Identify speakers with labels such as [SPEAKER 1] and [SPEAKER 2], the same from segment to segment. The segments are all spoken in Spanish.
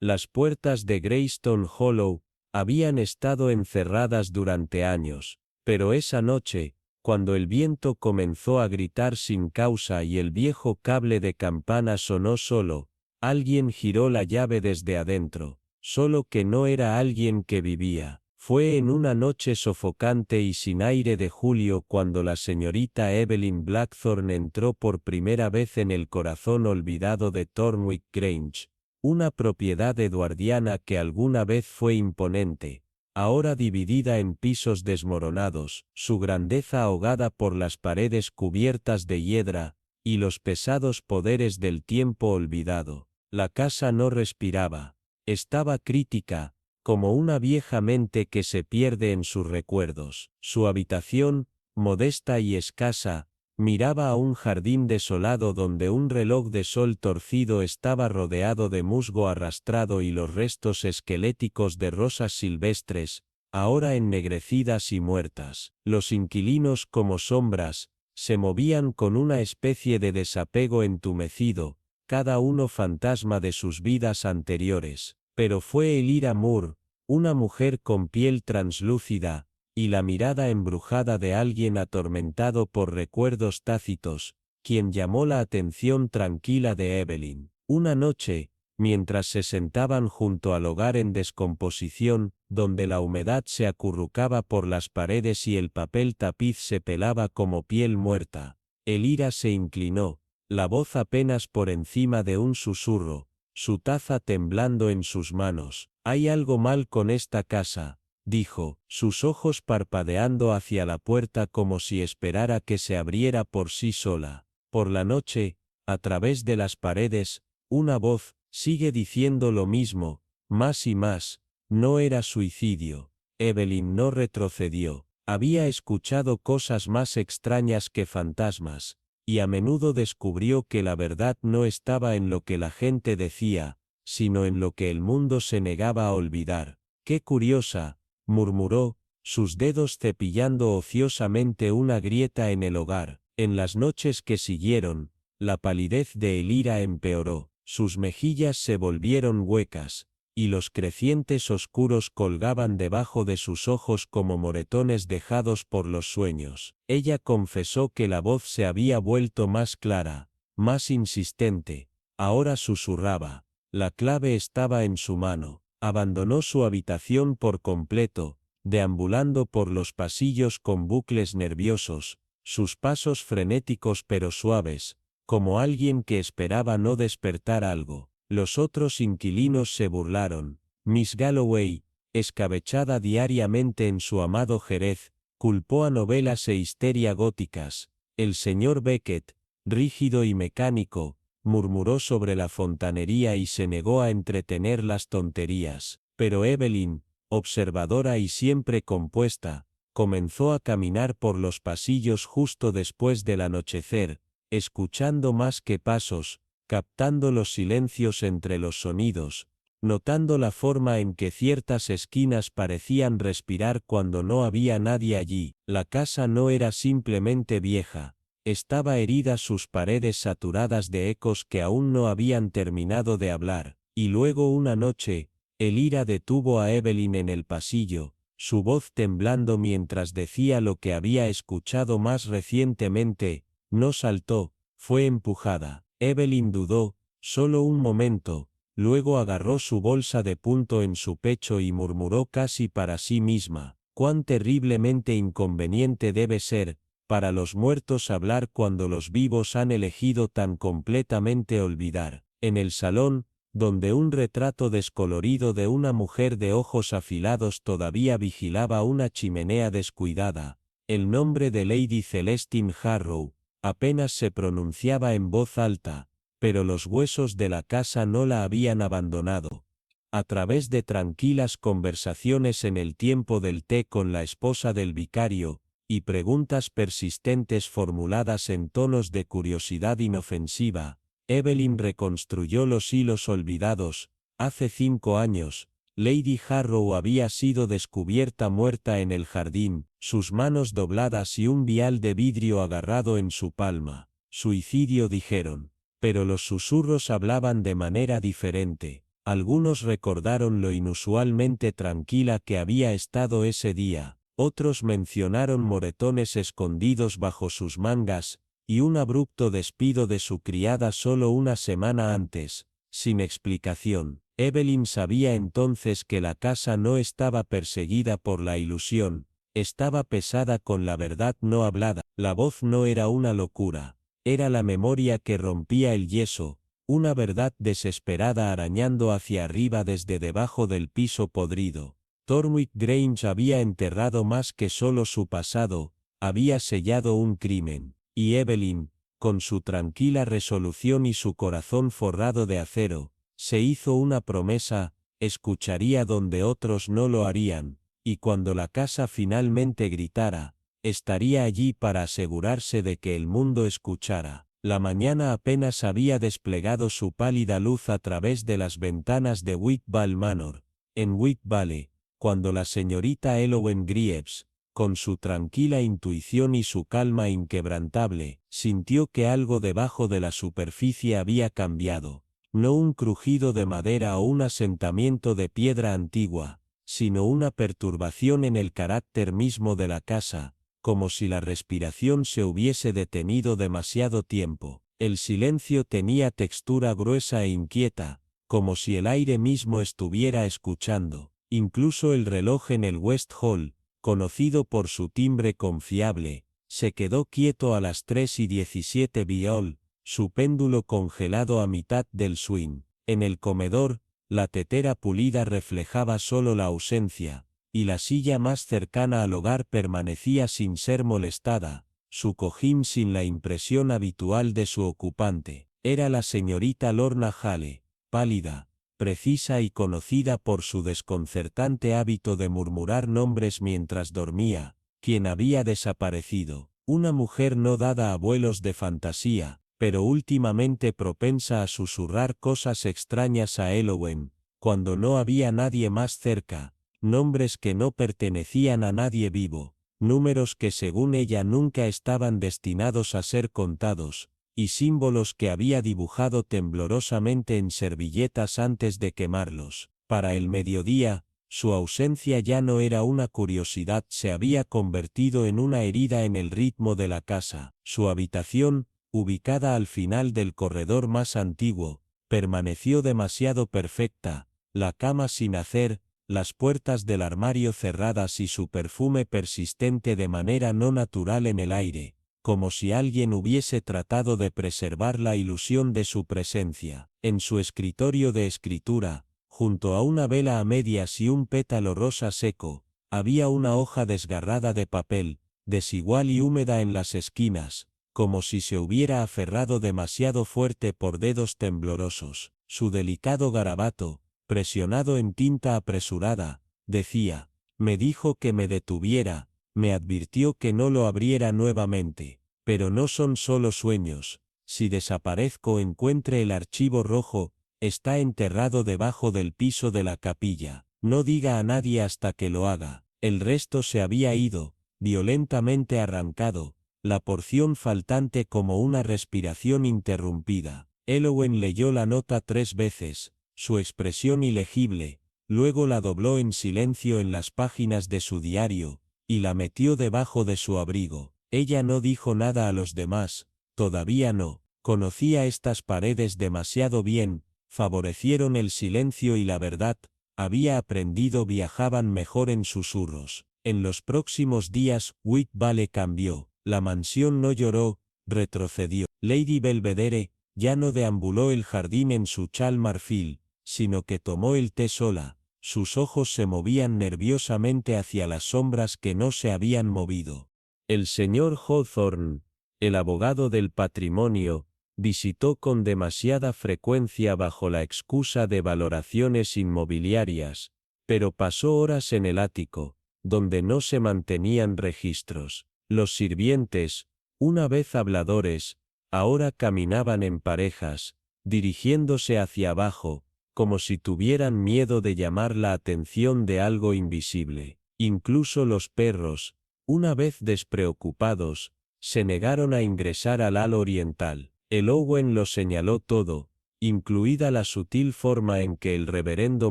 [SPEAKER 1] Las puertas de Greystone Hollow habían estado encerradas durante años, pero esa noche, cuando el viento comenzó a gritar sin causa y el viejo cable de campana sonó solo, alguien giró la llave desde adentro, solo que no era alguien que vivía. Fue en una noche sofocante y sin aire de julio cuando la señorita Evelyn Blackthorne entró por primera vez en el corazón olvidado de Thornwick Grange, una propiedad eduardiana que alguna vez fue imponente, ahora dividida en pisos desmoronados, su grandeza ahogada por las paredes cubiertas de hiedra, y los pesados poderes del tiempo olvidado. La casa no respiraba, estaba crítica, como una vieja mente que se pierde en sus recuerdos. Su habitación, modesta y escasa, miraba a un jardín desolado donde un reloj de sol torcido estaba rodeado de musgo arrastrado y los restos esqueléticos de rosas silvestres, ahora ennegrecidas y muertas. Los inquilinos como sombras, se movían con una especie de desapego entumecido, cada uno fantasma de sus vidas anteriores. Pero fue Elira Moore, una mujer con piel translúcida, y la mirada embrujada de alguien atormentado por recuerdos tácitos, quien llamó la atención tranquila de Evelyn. Una noche, mientras se sentaban junto al hogar en descomposición, donde la humedad se acurrucaba por las paredes y el papel tapiz se pelaba como piel muerta, Elira se inclinó, la voz apenas por encima de un susurro, su taza temblando en sus manos. «Hay algo mal con esta casa», dijo, sus ojos parpadeando hacia la puerta como si esperara que se abriera por sí sola. Por la noche, a través de las paredes, una voz, «Sigue diciendo lo mismo, más y más, no era suicidio». Evelyn no retrocedió. Había escuchado cosas más extrañas que fantasmas, y a menudo descubrió que la verdad no estaba en lo que la gente decía, sino en lo que el mundo se negaba a olvidar. «Qué curiosa», murmuró, sus dedos cepillando ociosamente una grieta en el hogar. En las noches que siguieron, la palidez de Elira empeoró, sus mejillas se volvieron huecas, y los crecientes oscuros colgaban debajo de sus ojos como moretones dejados por los sueños. Ella confesó que la voz se había vuelto más clara, más insistente, ahora susurraba. La clave estaba en su mano. Abandonó su habitación por completo, deambulando por los pasillos con bucles nerviosos, sus pasos frenéticos pero suaves, como alguien que esperaba no despertar algo. Los otros inquilinos se burlaron. Miss Galloway, escabechada diariamente en su amado Jerez, culpó a novelas e histeria góticas. El señor Beckett, rígido y mecánico, murmuró sobre la fontanería y se negó a entretener las tonterías. Pero Evelyn, observadora y siempre compuesta, comenzó a caminar por los pasillos justo después del anochecer, escuchando más que pasos, captando los silencios entre los sonidos, notando la forma en que ciertas esquinas parecían respirar cuando no había nadie allí. La casa no era simplemente vieja, estaba herida, sus paredes saturadas de ecos que aún no habían terminado de hablar. Y luego una noche, Elira detuvo a Evelyn en el pasillo, su voz temblando mientras decía lo que había escuchado más recientemente. No saltó, fue empujada. Evelyn dudó, solo un momento, luego agarró su bolsa de punto en su pecho y murmuró casi para sí misma: «Cuán terriblemente inconveniente debe ser, para los muertos hablar cuando los vivos han elegido tan completamente olvidar». En el salón, donde un retrato descolorido de una mujer de ojos afilados todavía vigilaba una chimenea descuidada, el nombre de Lady Celestine Harrow apenas se pronunciaba en voz alta, pero los huesos de la casa no la habían abandonado. A través de tranquilas conversaciones en el tiempo del té con la esposa del vicario, y preguntas persistentes formuladas en tonos de curiosidad inofensiva, Evelyn reconstruyó los hilos olvidados. Hace 5 años, Lady Harrow había sido descubierta muerta en el jardín, sus manos dobladas y un vial de vidrio agarrado en su palma. Suicidio, dijeron, pero los susurros hablaban de manera diferente. Algunos recordaron lo inusualmente tranquila que había estado ese día, otros mencionaron moretones escondidos bajo sus mangas, y un abrupto despido de su criada solo una semana antes, sin explicación. Evelyn sabía entonces que la casa no estaba perseguida por la ilusión, estaba pesada con la verdad no hablada. La voz no era una locura, era la memoria que rompía el yeso, una verdad desesperada arañando hacia arriba desde debajo del piso podrido. Thornwick Grange había enterrado más que solo su pasado, había sellado un crimen, y Evelyn, con su tranquila resolución y su corazón forrado de acero, se hizo una promesa: escucharía donde otros no lo harían, y cuando la casa finalmente gritara, estaría allí para asegurarse de que el mundo escuchara. La mañana apenas había desplegado su pálida luz a través de las ventanas de Whitball Manor, en Whit Valley, cuando la señorita Elowen Greaves, con su tranquila intuición y su calma inquebrantable, sintió que algo debajo de la superficie había cambiado. No un crujido de madera o un asentamiento de piedra antigua, sino una perturbación en el carácter mismo de la casa, como si la respiración se hubiese detenido demasiado tiempo. El silencio tenía textura gruesa e inquieta, como si el aire mismo estuviera escuchando. Incluso el reloj en el West Hall, conocido por su timbre confiable, se quedó quieto a las 3:17 viol, su péndulo congelado a mitad del swing. En el comedor, la tetera pulida reflejaba solo la ausencia, y la silla más cercana al hogar permanecía sin ser molestada, su cojín sin la impresión habitual de su ocupante. Era la señorita Lorna Hale, pálida, precisa y conocida por su desconcertante hábito de murmurar nombres mientras dormía, quien había desaparecido. Una mujer no dada a vuelos de fantasía, pero últimamente propensa a susurrar cosas extrañas a Elowen, cuando no había nadie más cerca, nombres que no pertenecían a nadie vivo, números que según ella nunca estaban destinados a ser contados, y símbolos que había dibujado temblorosamente en servilletas antes de quemarlos. Para el mediodía, su ausencia ya no era una curiosidad, se había convertido en una herida en el ritmo de la casa. Su habitación, ubicada al final del corredor más antiguo, permaneció demasiado perfecta, la cama sin hacer, las puertas del armario cerradas y su perfume persistente de manera no natural en el aire, como si alguien hubiese tratado de preservar la ilusión de su presencia. En su escritorio de escritura, junto a una vela a medias y un pétalo rosa seco, había una hoja desgarrada de papel, desigual y húmeda en las esquinas, como si se hubiera aferrado demasiado fuerte por dedos temblorosos. Su delicado garabato, presionado en tinta apresurada, decía: me dijo que me detuviera, me advirtió que no lo abriera nuevamente, pero no son solo sueños. Si desaparezco encuentre el archivo rojo, está enterrado debajo del piso de la capilla. No diga a nadie hasta que lo haga. El resto se había ido, violentamente arrancado, la porción faltante como una respiración interrumpida. Elowen leyó la nota 3 veces, su expresión ilegible, luego la dobló en silencio en las páginas de su diario, y la metió debajo de su abrigo. Ella no dijo nada a los demás, todavía no. Conocía estas paredes demasiado bien, favorecieron el silencio y la verdad, había aprendido viajaban mejor en susurros. En los próximos días, Whit Valley cambió, la mansión no lloró, retrocedió. Lady Belvedere ya no deambuló el jardín en su chal marfil, sino que tomó el té sola, sus ojos se movían nerviosamente hacia las sombras que no se habían movido. El señor Hawthorne, el abogado del patrimonio, visitó con demasiada frecuencia bajo la excusa de valoraciones inmobiliarias, pero pasó horas en el ático, donde no se mantenían registros. Los sirvientes, una vez habladores, ahora caminaban en parejas, dirigiéndose hacia abajo, como si tuvieran miedo de llamar la atención de algo invisible. Incluso los perros, una vez despreocupados, se negaron a ingresar al ala oriental. El Owen lo señaló todo, incluida la sutil forma en que el reverendo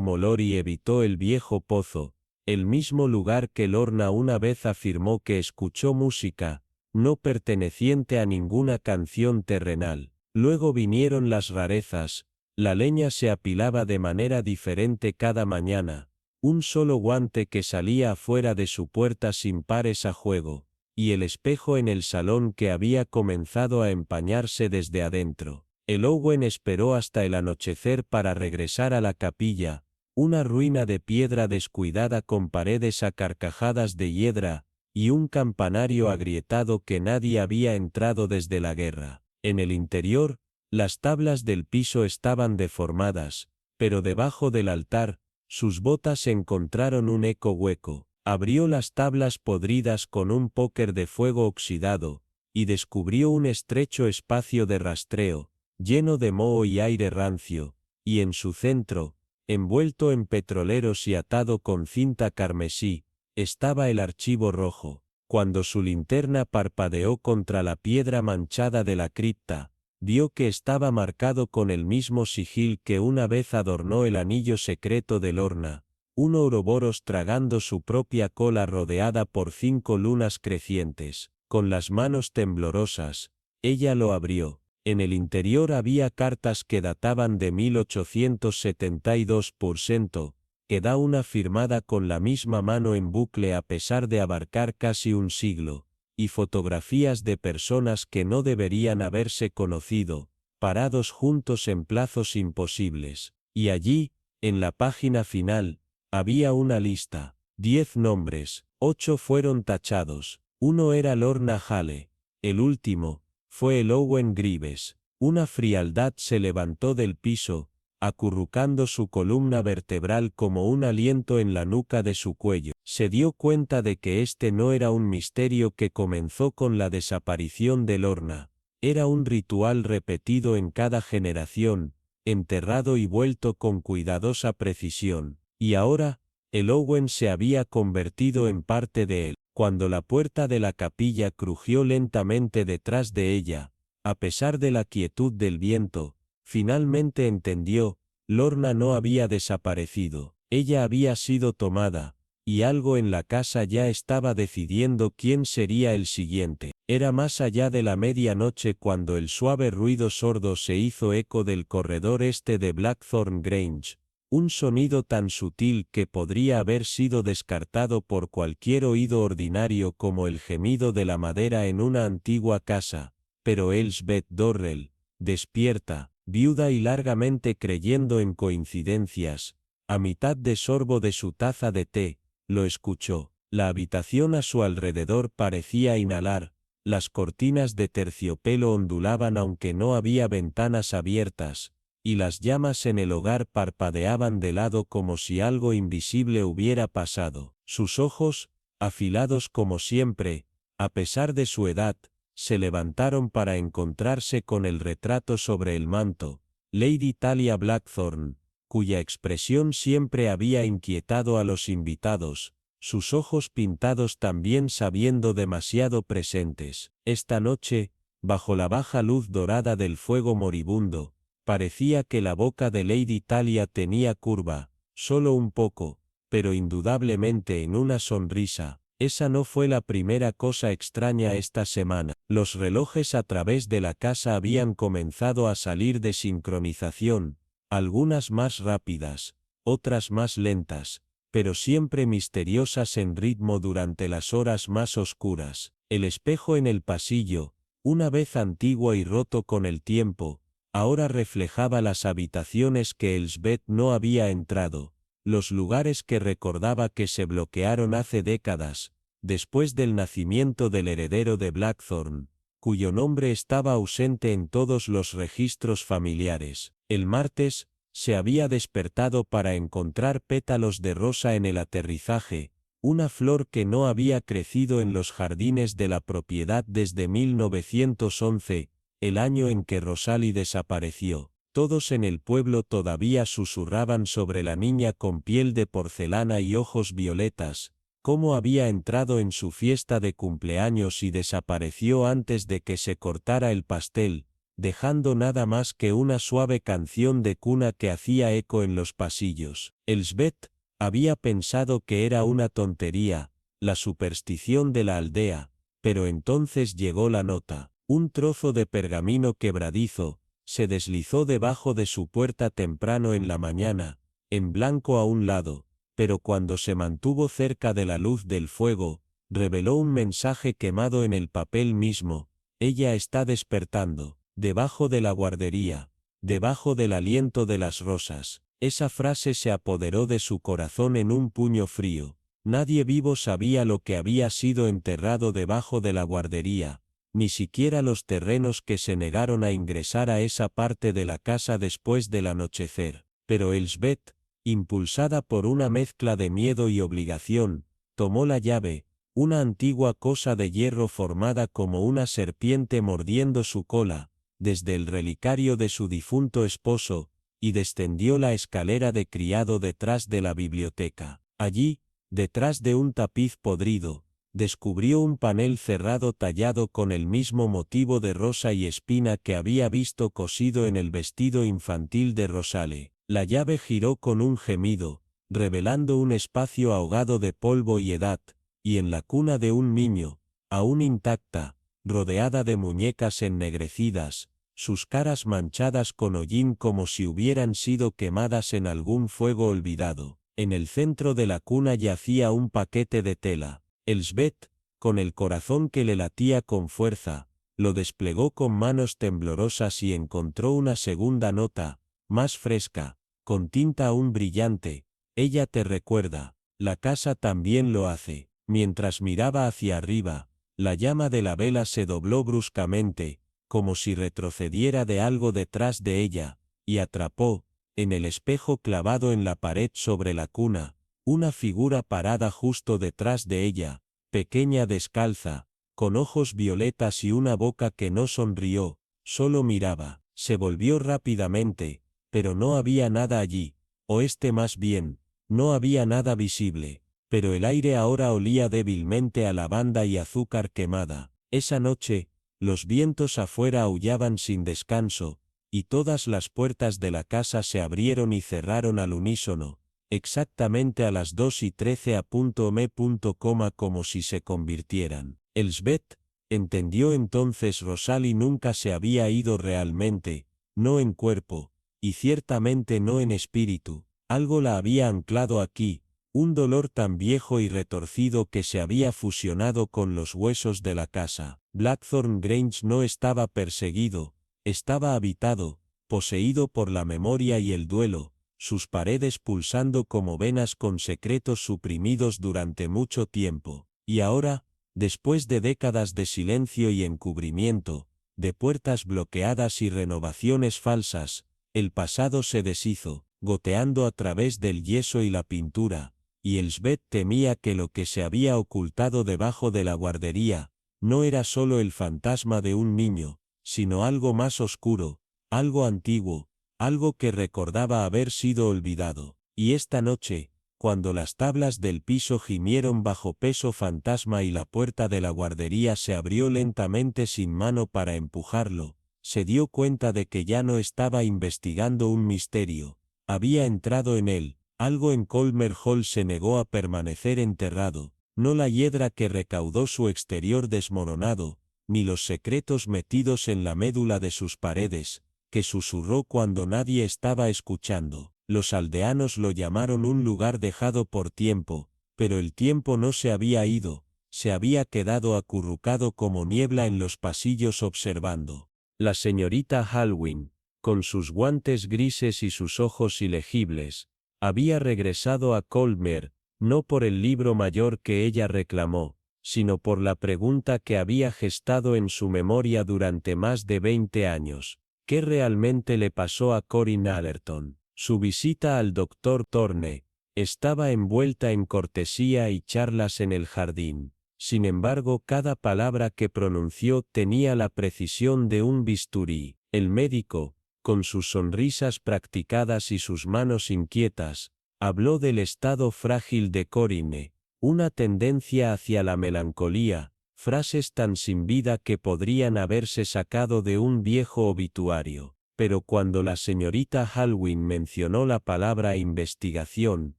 [SPEAKER 1] Molori evitó el viejo pozo, el mismo lugar que Lorna una vez afirmó que escuchó música, no perteneciente a ninguna canción terrenal. Luego vinieron las rarezas, la leña se apilaba de manera diferente cada mañana, un solo guante que salía afuera de su puerta sin pares a juego, y el espejo en el salón que había comenzado a empañarse desde adentro. El Owen esperó hasta el anochecer para regresar a la capilla, una ruina de piedra descuidada con paredes acarcajadas de hiedra, y un campanario agrietado que nadie había entrado desde la guerra. En el interior, las tablas del piso estaban deformadas, pero debajo del altar, sus botas encontraron un eco hueco. Abrió las tablas podridas con un póker de fuego oxidado, y descubrió un estrecho espacio de rastreo, lleno de moho y aire rancio, y en su centro, envuelto en petroleros y atado con cinta carmesí, estaba el archivo rojo. Cuando su linterna parpadeó contra la piedra manchada de la cripta, vio que estaba marcado con el mismo sigil que una vez adornó el anillo secreto de Lorna, un ouroboros tragando su propia cola rodeada por 5 lunas crecientes. Con las manos temblorosas, ella lo abrió. En el interior había cartas que databan de 1872%, que una firmada con la misma mano en bucle a pesar de abarcar casi un siglo, y fotografías de personas que no deberían haberse conocido, parados juntos en plazos imposibles. Y allí, en la página final, había una lista, 10 nombres, 8 fueron tachados, uno era Lorna Hale, el último, fue el Owen Greaves. Una frialdad se levantó del piso, acurrucando su columna vertebral como un aliento en la nuca de su cuello. Se dio cuenta de que este no era un misterio que comenzó con la desaparición de Lorna, era un ritual repetido en cada generación, enterrado y vuelto con cuidadosa precisión. Y ahora, el Owen se había convertido en parte de él. Cuando la puerta de la capilla crujió lentamente detrás de ella, a pesar de la quietud del viento, finalmente entendió, Lorna no había desaparecido, ella había sido tomada, y algo en la casa ya estaba decidiendo quién sería el siguiente. Era más allá de la medianoche cuando el suave ruido sordo se hizo eco del corredor este de Blackthorn Grange. Un sonido tan sutil que podría haber sido descartado por cualquier oído ordinario como el gemido de la madera en una antigua casa, pero Elsbeth Dorrell, despierta, viuda y largamente creyendo en coincidencias, a mitad de sorbo de su taza de té, lo escuchó. La habitación a su alrededor parecía inhalar, las cortinas de terciopelo ondulaban aunque no había ventanas abiertas, y las llamas en el hogar parpadeaban de lado como si algo invisible hubiera pasado. Sus ojos, afilados como siempre, a pesar de su edad, se levantaron para encontrarse con el retrato sobre el manto, Lady Talia Blackthorn, cuya expresión siempre había inquietado a los invitados, sus ojos pintados también sabiendo demasiado presentes. Esta noche, bajo la baja luz dorada del fuego moribundo, parecía que la boca de Lady Talia tenía curva, solo un poco, pero indudablemente en una sonrisa. Esa no fue la primera cosa extraña esta semana. Los relojes a través de la casa habían comenzado a salir de sincronización, algunas más rápidas, otras más lentas, pero siempre misteriosas en ritmo durante las horas más oscuras. El espejo en el pasillo, una vez antiguo y roto con el tiempo, ahora reflejaba las habitaciones que Elsbeth no había entrado, los lugares que recordaba que se bloquearon hace décadas, después del nacimiento del heredero de Blackthorn, cuyo nombre estaba ausente en todos los registros familiares. El martes, se había despertado para encontrar pétalos de rosa en el aterrizaje, una flor que no había crecido en los jardines de la propiedad desde 1911, el año en que Rosalie desapareció. Todos en el pueblo todavía susurraban sobre la niña con piel de porcelana y ojos violetas, cómo había entrado en su fiesta de cumpleaños y desapareció antes de que se cortara el pastel, dejando nada más que una suave canción de cuna que hacía eco en los pasillos. Elsbeth había pensado que era una tontería, la superstición de la aldea, pero entonces llegó la nota. Un trozo de pergamino quebradizo se deslizó debajo de su puerta temprano en la mañana, en blanco a un lado, pero cuando se mantuvo cerca de la luz del fuego, reveló un mensaje quemado en el papel mismo: ella está despertando, debajo de la guardería, debajo del aliento de las rosas. Esa frase se apoderó de su corazón en un puño frío. Nadie vivo sabía lo que había sido enterrado debajo de la guardería, ni siquiera los terrenos que se negaron a ingresar a esa parte de la casa después del anochecer. Pero Elsbeth, impulsada por una mezcla de miedo y obligación, tomó la llave, una antigua cosa de hierro formada como una serpiente mordiendo su cola, desde el relicario de su difunto esposo, y descendió la escalera de criado detrás de la biblioteca. Allí, detrás de un tapiz podrido, descubrió un panel cerrado tallado con el mismo motivo de rosa y espina que había visto cosido en el vestido infantil de Rosale. La llave giró con un gemido, revelando un espacio ahogado de polvo y edad, y en la cuna de un niño, aún intacta, rodeada de muñecas ennegrecidas, sus caras manchadas con hollín como si hubieran sido quemadas en algún fuego olvidado. En el centro de la cuna yacía un paquete de tela. Elsbeth, con el corazón que le latía con fuerza, lo desplegó con manos temblorosas y encontró una segunda nota, más fresca, con tinta aún brillante. Ella te recuerda, la casa también lo hace. Mientras miraba hacia arriba, la llama de la vela se dobló bruscamente, como si retrocediera de algo detrás de ella, y atrapó, en el espejo clavado en la pared sobre la cuna, una figura parada justo detrás de ella, pequeña, descalza, con ojos violetas y una boca que no sonrió, solo miraba. Se volvió rápidamente, pero no había nada allí, o más bien, no había nada visible, pero el aire ahora olía débilmente a lavanda y azúcar quemada. Esa noche, los vientos afuera aullaban sin descanso, y todas las puertas de la casa se abrieron y cerraron al unísono, exactamente a las 2:13 a.m. como si se convirtieran. Elsbeth entendió entonces: Rosalie nunca se había ido realmente, no en cuerpo, y ciertamente no en espíritu. Algo la había anclado aquí, un dolor tan viejo y retorcido que se había fusionado con los huesos de la casa. Blackthorn Grange no estaba perseguido, estaba habitado, poseído por la memoria y el duelo, sus paredes pulsando como venas con secretos suprimidos durante mucho tiempo. Y ahora, después de décadas de silencio y encubrimiento, de puertas bloqueadas y renovaciones falsas, el pasado se deshizo, goteando a través del yeso y la pintura, y Elsbeth temía que lo que se había ocultado debajo de la guardería no era solo el fantasma de un niño, sino algo más oscuro, algo antiguo, algo que recordaba haber sido olvidado. Y esta noche, cuando las tablas del piso gimieron bajo peso fantasma y la puerta de la guardería se abrió lentamente sin mano para empujarlo, se dio cuenta de que ya no estaba investigando un misterio, había entrado en él. Algo en Colmer Hall se negó a permanecer enterrado, no la hiedra que recaudó su exterior desmoronado, ni los secretos metidos en la médula de sus paredes, que susurró cuando nadie estaba escuchando. Los aldeanos lo llamaron un lugar dejado por tiempo, pero el tiempo no se había ido, se había quedado acurrucado como niebla en los pasillos observando. La señorita Halwyn, con sus guantes grises y sus ojos ilegibles, había regresado a Colmer, no por el libro mayor que ella reclamó, sino por la pregunta que había gestado en su memoria durante más de 20 años. ¿Qué realmente le pasó a Corinne Allerton? Su visita al doctor Thorne estaba envuelta en cortesía y charlas en el jardín. Sin embargo, cada palabra que pronunció tenía la precisión de un bisturí. El médico, con sus sonrisas practicadas y sus manos inquietas, habló del estado frágil de Corinne, una tendencia hacia la melancolía, frases tan sin vida que podrían haberse sacado de un viejo obituario. Pero cuando la señorita Halwyn mencionó la palabra investigación,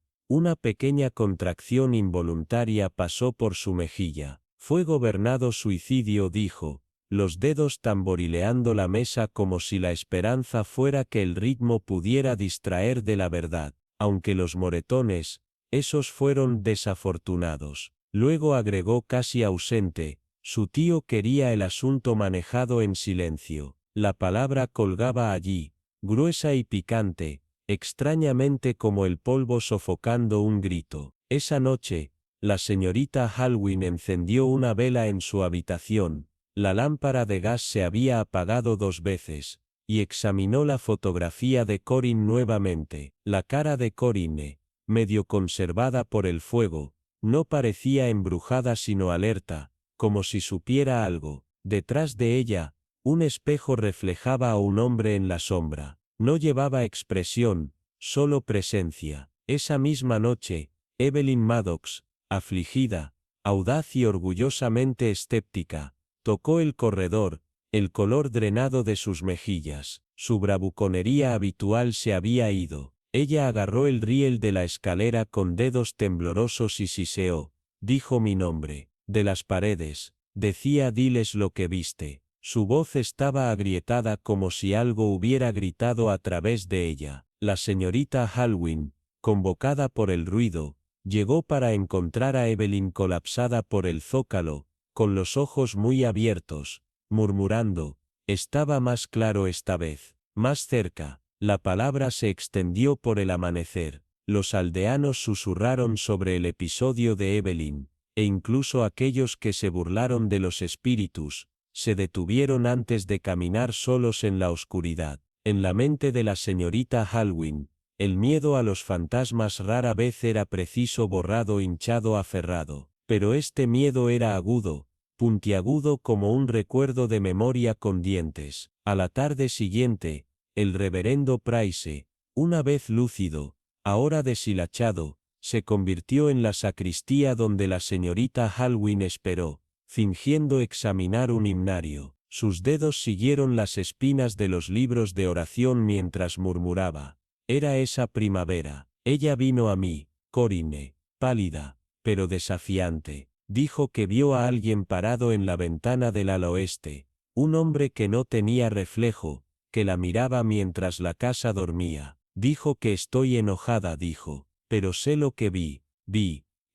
[SPEAKER 1] una pequeña contracción involuntaria pasó por su mejilla. Fue gobernado suicidio, dijo, los dedos tamborileando la mesa como si la esperanza fuera que el ritmo pudiera distraer de la verdad, aunque los moretones, esos fueron desafortunados. Luego agregó casi ausente, su tío quería el asunto manejado en silencio. La palabra colgaba allí, gruesa y picante, extrañamente como el polvo sofocando un grito. Esa noche, la señorita Halwyn encendió una vela en su habitación, la lámpara de gas se había apagado 2 veces, y examinó la fotografía de Corinne nuevamente. La cara de Corinne, medio conservada por el fuego, no parecía embrujada sino alerta, como si supiera algo. Detrás de ella, un espejo reflejaba a un hombre en la sombra. No llevaba expresión, solo presencia. Esa misma noche, Evelyn Maddox, afligida, audaz y orgullosamente escéptica, tocó el corredor, el color drenado de sus mejillas. Su bravuconería habitual se había ido. Ella agarró el riel de la escalera con dedos temblorosos y siseó. Dijo mi nombre. De las paredes, decía diles lo que viste. Su voz estaba agrietada como si algo hubiera gritado a través de ella. La señorita Halwyn, convocada por el ruido, llegó para encontrar a Evelyn colapsada por el zócalo, con los ojos muy abiertos, murmurando, estaba más claro esta vez, más cerca. La palabra se extendió por el amanecer. Los aldeanos susurraron sobre el episodio de Evelyn, e incluso aquellos que se burlaron de los espíritus, se detuvieron antes de caminar solos en la oscuridad. En la mente de la señorita Halwyn, el miedo a los fantasmas rara vez era preciso borrado hinchado aferrado, pero este miedo era agudo, puntiagudo como un recuerdo de memoria con dientes. A la tarde siguiente, el reverendo Price, una vez lúcido, ahora deshilachado, se convirtió en la sacristía donde la señorita Halwyn esperó, fingiendo examinar un himnario. Sus dedos siguieron las espinas de los libros de oración mientras murmuraba. Era esa primavera. Ella vino a mí, Corinne, pálida, pero desafiante. Dijo que vio a alguien parado en la ventana del ala oeste, un hombre que no tenía reflejo, que la miraba mientras la casa dormía. Dijo que estoy enojada, dijo, pero sé lo que vi.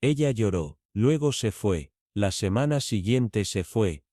[SPEAKER 1] Ella lloró, luego se fue. La semana siguiente se fue.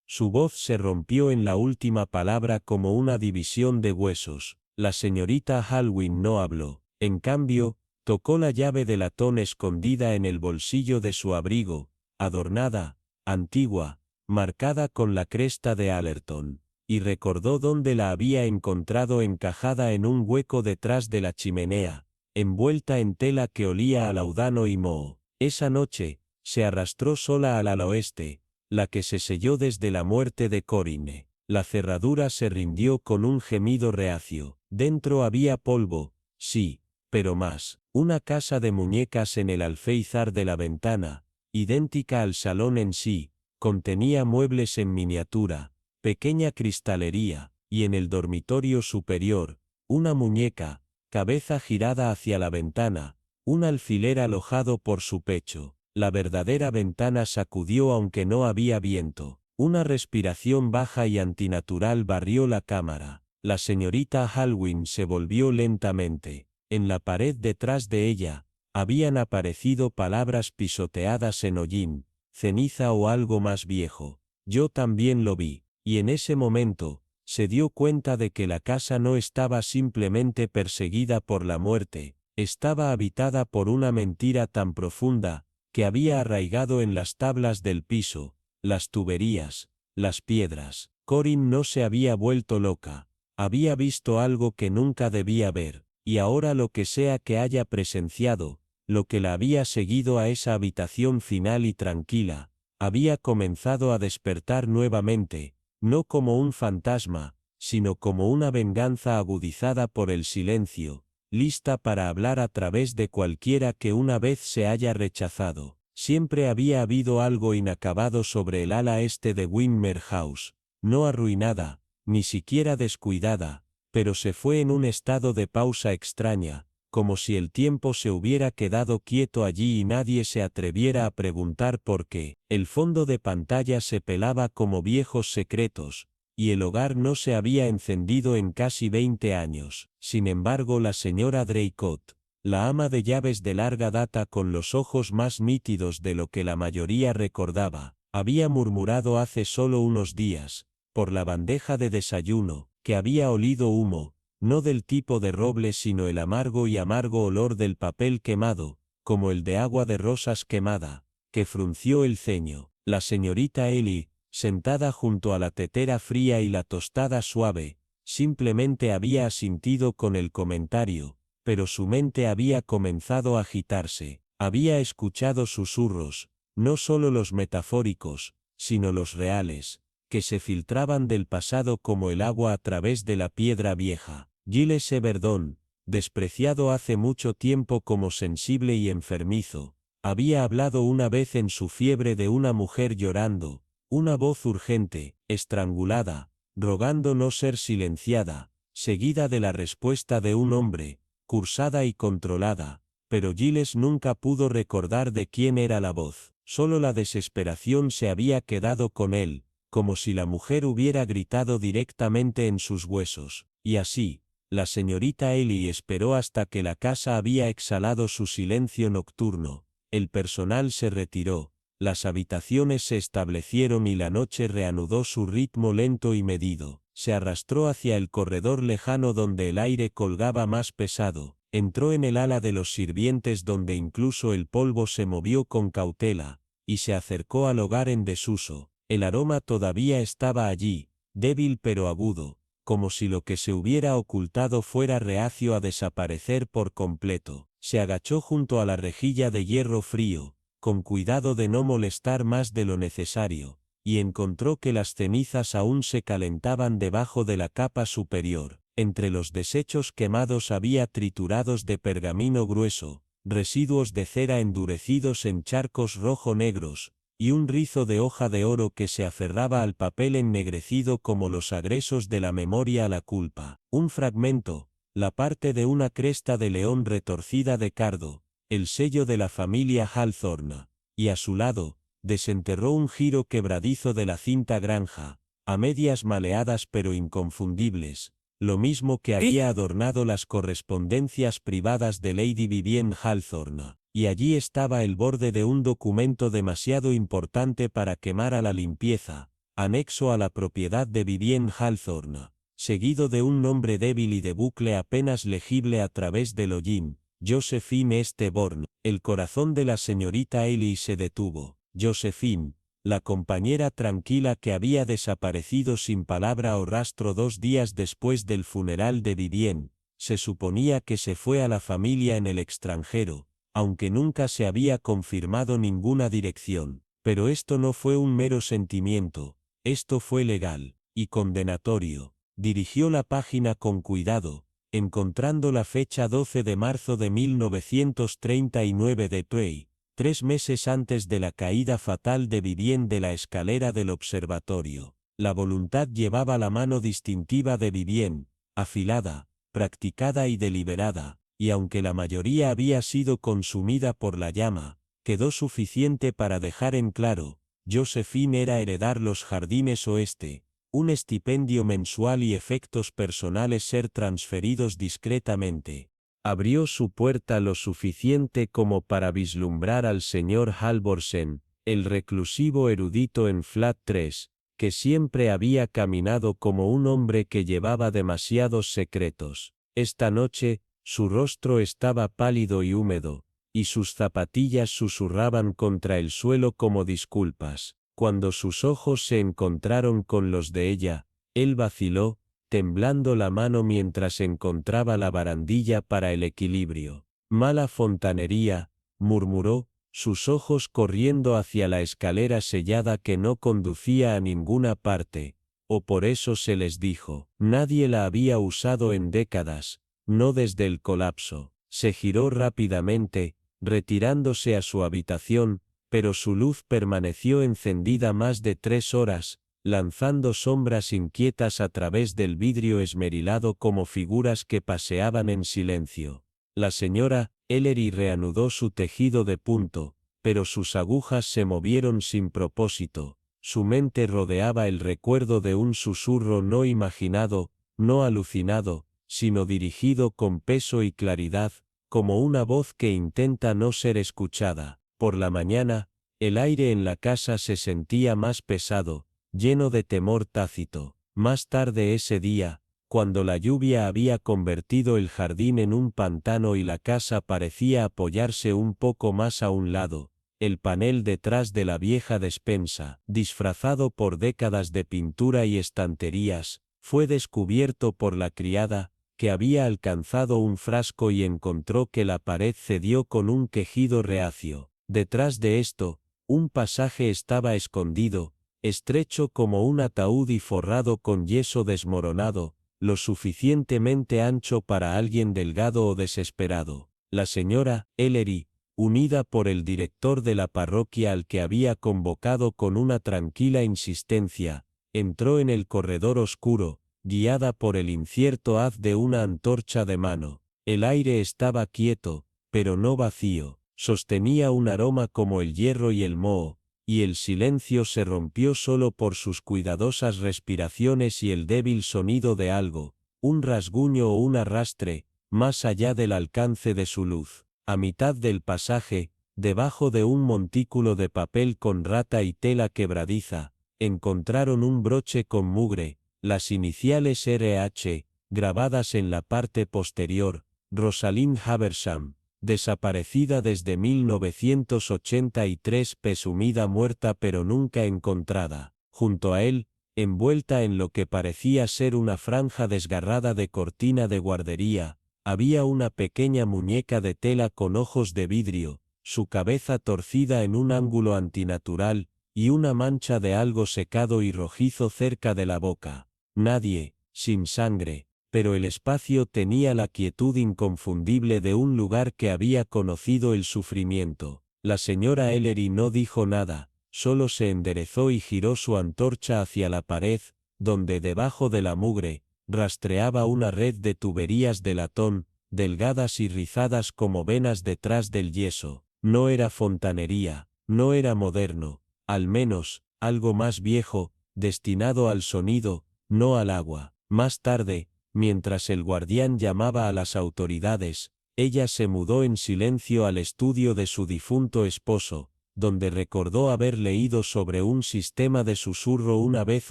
[SPEAKER 1] Su voz se rompió en la última palabra como una división de huesos. La señorita Halwyn no habló. En cambio, tocó la llave de latón escondida en el bolsillo de su abrigo, adornada, antigua, marcada con la cresta de Allerton, y recordó dónde la había encontrado encajada en un hueco detrás de la chimenea, envuelta en tela que olía a laudano y moho. Esa noche, se arrastró sola al ala oeste, la que se selló desde la muerte de Corinne. La cerradura se rindió con un gemido reacio. Dentro había polvo, sí, pero más. Una casa de muñecas en el alféizar de la ventana, idéntica al salón en sí, contenía muebles en miniatura, pequeña cristalería, y en el dormitorio superior, una muñeca, cabeza girada hacia la ventana, un alfiler alojado por su pecho. La verdadera ventana sacudió aunque no había viento. Una respiración baja y antinatural barrió la cámara. La señorita Halwyn se volvió lentamente. En la pared detrás de ella, habían aparecido palabras pisoteadas en hollín, ceniza o algo más viejo. Yo también lo vi, y en ese momento, se dio cuenta de que la casa no estaba simplemente perseguida por la muerte, estaba habitada por una mentira tan profunda, que había arraigado en las tablas del piso, las tuberías, las piedras. Corinne no se había vuelto loca, había visto algo que nunca debía ver, y ahora lo que sea que haya presenciado, lo que la había seguido a esa habitación final y tranquila, había comenzado a despertar nuevamente, no como un fantasma, sino como una venganza agudizada por el silencio, lista para hablar a través de cualquiera que una vez se haya rechazado. Siempre había habido algo inacabado sobre el ala este de Winmer House, no arruinada, ni siquiera descuidada, pero se fue en un estado de pausa extraña, como si el tiempo se hubiera quedado quieto allí y nadie se atreviera a preguntar por qué. El fondo de pantalla se pelaba como viejos secretos, y el hogar no se había encendido en casi 20 años. Sin embargo, la señora Draycott, la ama de llaves de larga data con los ojos más nítidos de lo que la mayoría recordaba, había murmurado hace solo unos días, por la bandeja de desayuno, que había olido humo, no del tipo de roble sino el amargo y amargo olor del papel quemado, como el de agua de rosas quemada, que frunció el ceño. La señorita Ellie, sentada junto a la tetera fría y la tostada suave, simplemente había asintido con el comentario, pero su mente había comenzado a agitarse. Había escuchado susurros, no solo los metafóricos, sino los reales, que se filtraban del pasado como el agua a través de la piedra vieja. Giles Everdon, despreciado hace mucho tiempo como sensible y enfermizo, había hablado una vez en su fiebre de una mujer llorando, una voz urgente, estrangulada, rogando no ser silenciada, seguida de la respuesta de un hombre, cursada y controlada, pero Giles nunca pudo recordar de quién era la voz. Solo la desesperación se había quedado con él, como si la mujer hubiera gritado directamente en sus huesos, y así, la señorita Ellie esperó hasta que la casa había exhalado su silencio nocturno, el personal se retiró, las habitaciones se establecieron y la noche reanudó su ritmo lento y medido. Se arrastró hacia el corredor lejano donde el aire colgaba más pesado, entró en el ala de los sirvientes donde incluso el polvo se movió con cautela, y se acercó al hogar en desuso. El aroma todavía estaba allí, débil pero agudo, como si lo que se hubiera ocultado fuera reacio a desaparecer por completo. Se agachó junto a la rejilla de hierro frío, con cuidado de no molestar más de lo necesario, y encontró que las cenizas aún se calentaban debajo de la capa superior. Entre los desechos quemados había triturados de pergamino grueso, residuos de cera endurecidos en charcos rojo-negros, y un rizo de hoja de oro que se aferraba al papel ennegrecido como los agresos de la memoria a la culpa. Un fragmento, la parte de una cresta de león retorcida de cardo, el sello de la familia Hawthorne, y a su lado, desenterró un giro quebradizo de la cinta granja, a medias maleadas pero inconfundibles, lo mismo que había adornado las correspondencias privadas de Lady Vivienne Hawthorne, y allí estaba el borde de un documento demasiado importante para quemar a la limpieza, anexo a la propiedad de Vivienne Hawthorne, seguido de un nombre débil y de bucle apenas legible a través del hollín, Josephine Esteborn. El corazón de la señorita Ellie se detuvo. Josephine, la compañera tranquila que había desaparecido sin palabra o rastro 2 días después del funeral de Vivienne, se suponía que se fue a la familia en el extranjero, aunque nunca se había confirmado ninguna dirección. Pero esto no fue un mero sentimiento, esto fue legal y condenatorio. Dirigió la página con cuidado, encontrando la fecha 12 de marzo de 1939 de Tway, 3 meses antes de la caída fatal de Vivienne de la escalera del observatorio. La voluntad llevaba la mano distintiva de Vivienne, afilada, practicada y deliberada, y aunque la mayoría había sido consumida por la llama, quedó suficiente para dejar en claro, Josephine era heredar los jardines oeste, un estipendio mensual y efectos personales ser transferidos discretamente. Abrió su puerta lo suficiente como para vislumbrar al señor Halvorsen, el reclusivo erudito en Flat 3, que siempre había caminado como un hombre que llevaba demasiados secretos. Esta noche, su rostro estaba pálido y húmedo, y sus zapatillas susurraban contra el suelo como disculpas. Cuando sus ojos se encontraron con los de ella, él vaciló, temblando la mano mientras encontraba la barandilla para el equilibrio. Mala fontanería, murmuró, sus ojos corriendo hacia la escalera sellada que no conducía a ninguna parte, o por eso se les dijo. Nadie la había usado en décadas, no desde el colapso. Se giró rápidamente, retirándose a su habitación, pero su luz permaneció encendida más de 3 horas, lanzando sombras inquietas a través del vidrio esmerilado como figuras que paseaban en silencio. La señora Ellery reanudó su tejido de punto, pero sus agujas se movieron sin propósito. Su mente rodeaba el recuerdo de un susurro no imaginado, no alucinado, sino dirigido con peso y claridad, como una voz que intenta no ser escuchada. Por la mañana, el aire en la casa se sentía más pesado, lleno de temor tácito. Más tarde ese día, cuando la lluvia había convertido el jardín en un pantano y la casa parecía apoyarse un poco más a un lado, el panel detrás de la vieja despensa, disfrazado por décadas de pintura y estanterías, fue descubierto por la criada, que había alcanzado un frasco y encontró que la pared cedió con un quejido reacio. Detrás de esto, un pasaje estaba escondido, estrecho como un ataúd y forrado con yeso desmoronado, lo suficientemente ancho para alguien delgado o desesperado. La señora Ellery, unida por el director de la parroquia al que había convocado con una tranquila insistencia, entró en el corredor oscuro, guiada por el incierto haz de una antorcha de mano. El aire estaba quieto, pero no vacío, sostenía un aroma como el hierro y el moho, y el silencio se rompió solo por sus cuidadosas respiraciones y el débil sonido de algo, un rasguño o un arrastre, más allá del alcance de su luz. A mitad del pasaje, debajo de un montículo de papel con rata y tela quebradiza, encontraron un broche con mugre, las iniciales RH, grabadas en la parte posterior, Rosalind Habersham, desaparecida desde 1983, presumida muerta pero nunca encontrada. Junto a él, envuelta en lo que parecía ser una franja desgarrada de cortina de guardería, había una pequeña muñeca de tela con ojos de vidrio, su cabeza torcida en un ángulo antinatural, y una mancha de algo secado y rojizo cerca de la boca. Nadie, sin sangre, pero el espacio tenía la quietud inconfundible de un lugar que había conocido el sufrimiento. La señora Ellery no dijo nada, solo se enderezó y giró su antorcha hacia la pared, donde debajo de la mugre, rastreaba una red de tuberías de latón, delgadas y rizadas como venas detrás del yeso. No era fontanería, no era moderno, al menos, algo más viejo, destinado al sonido, no al agua. Más tarde, mientras el guardián llamaba a las autoridades, ella se mudó en silencio al estudio de su difunto esposo, donde recordó haber leído sobre un sistema de susurro una vez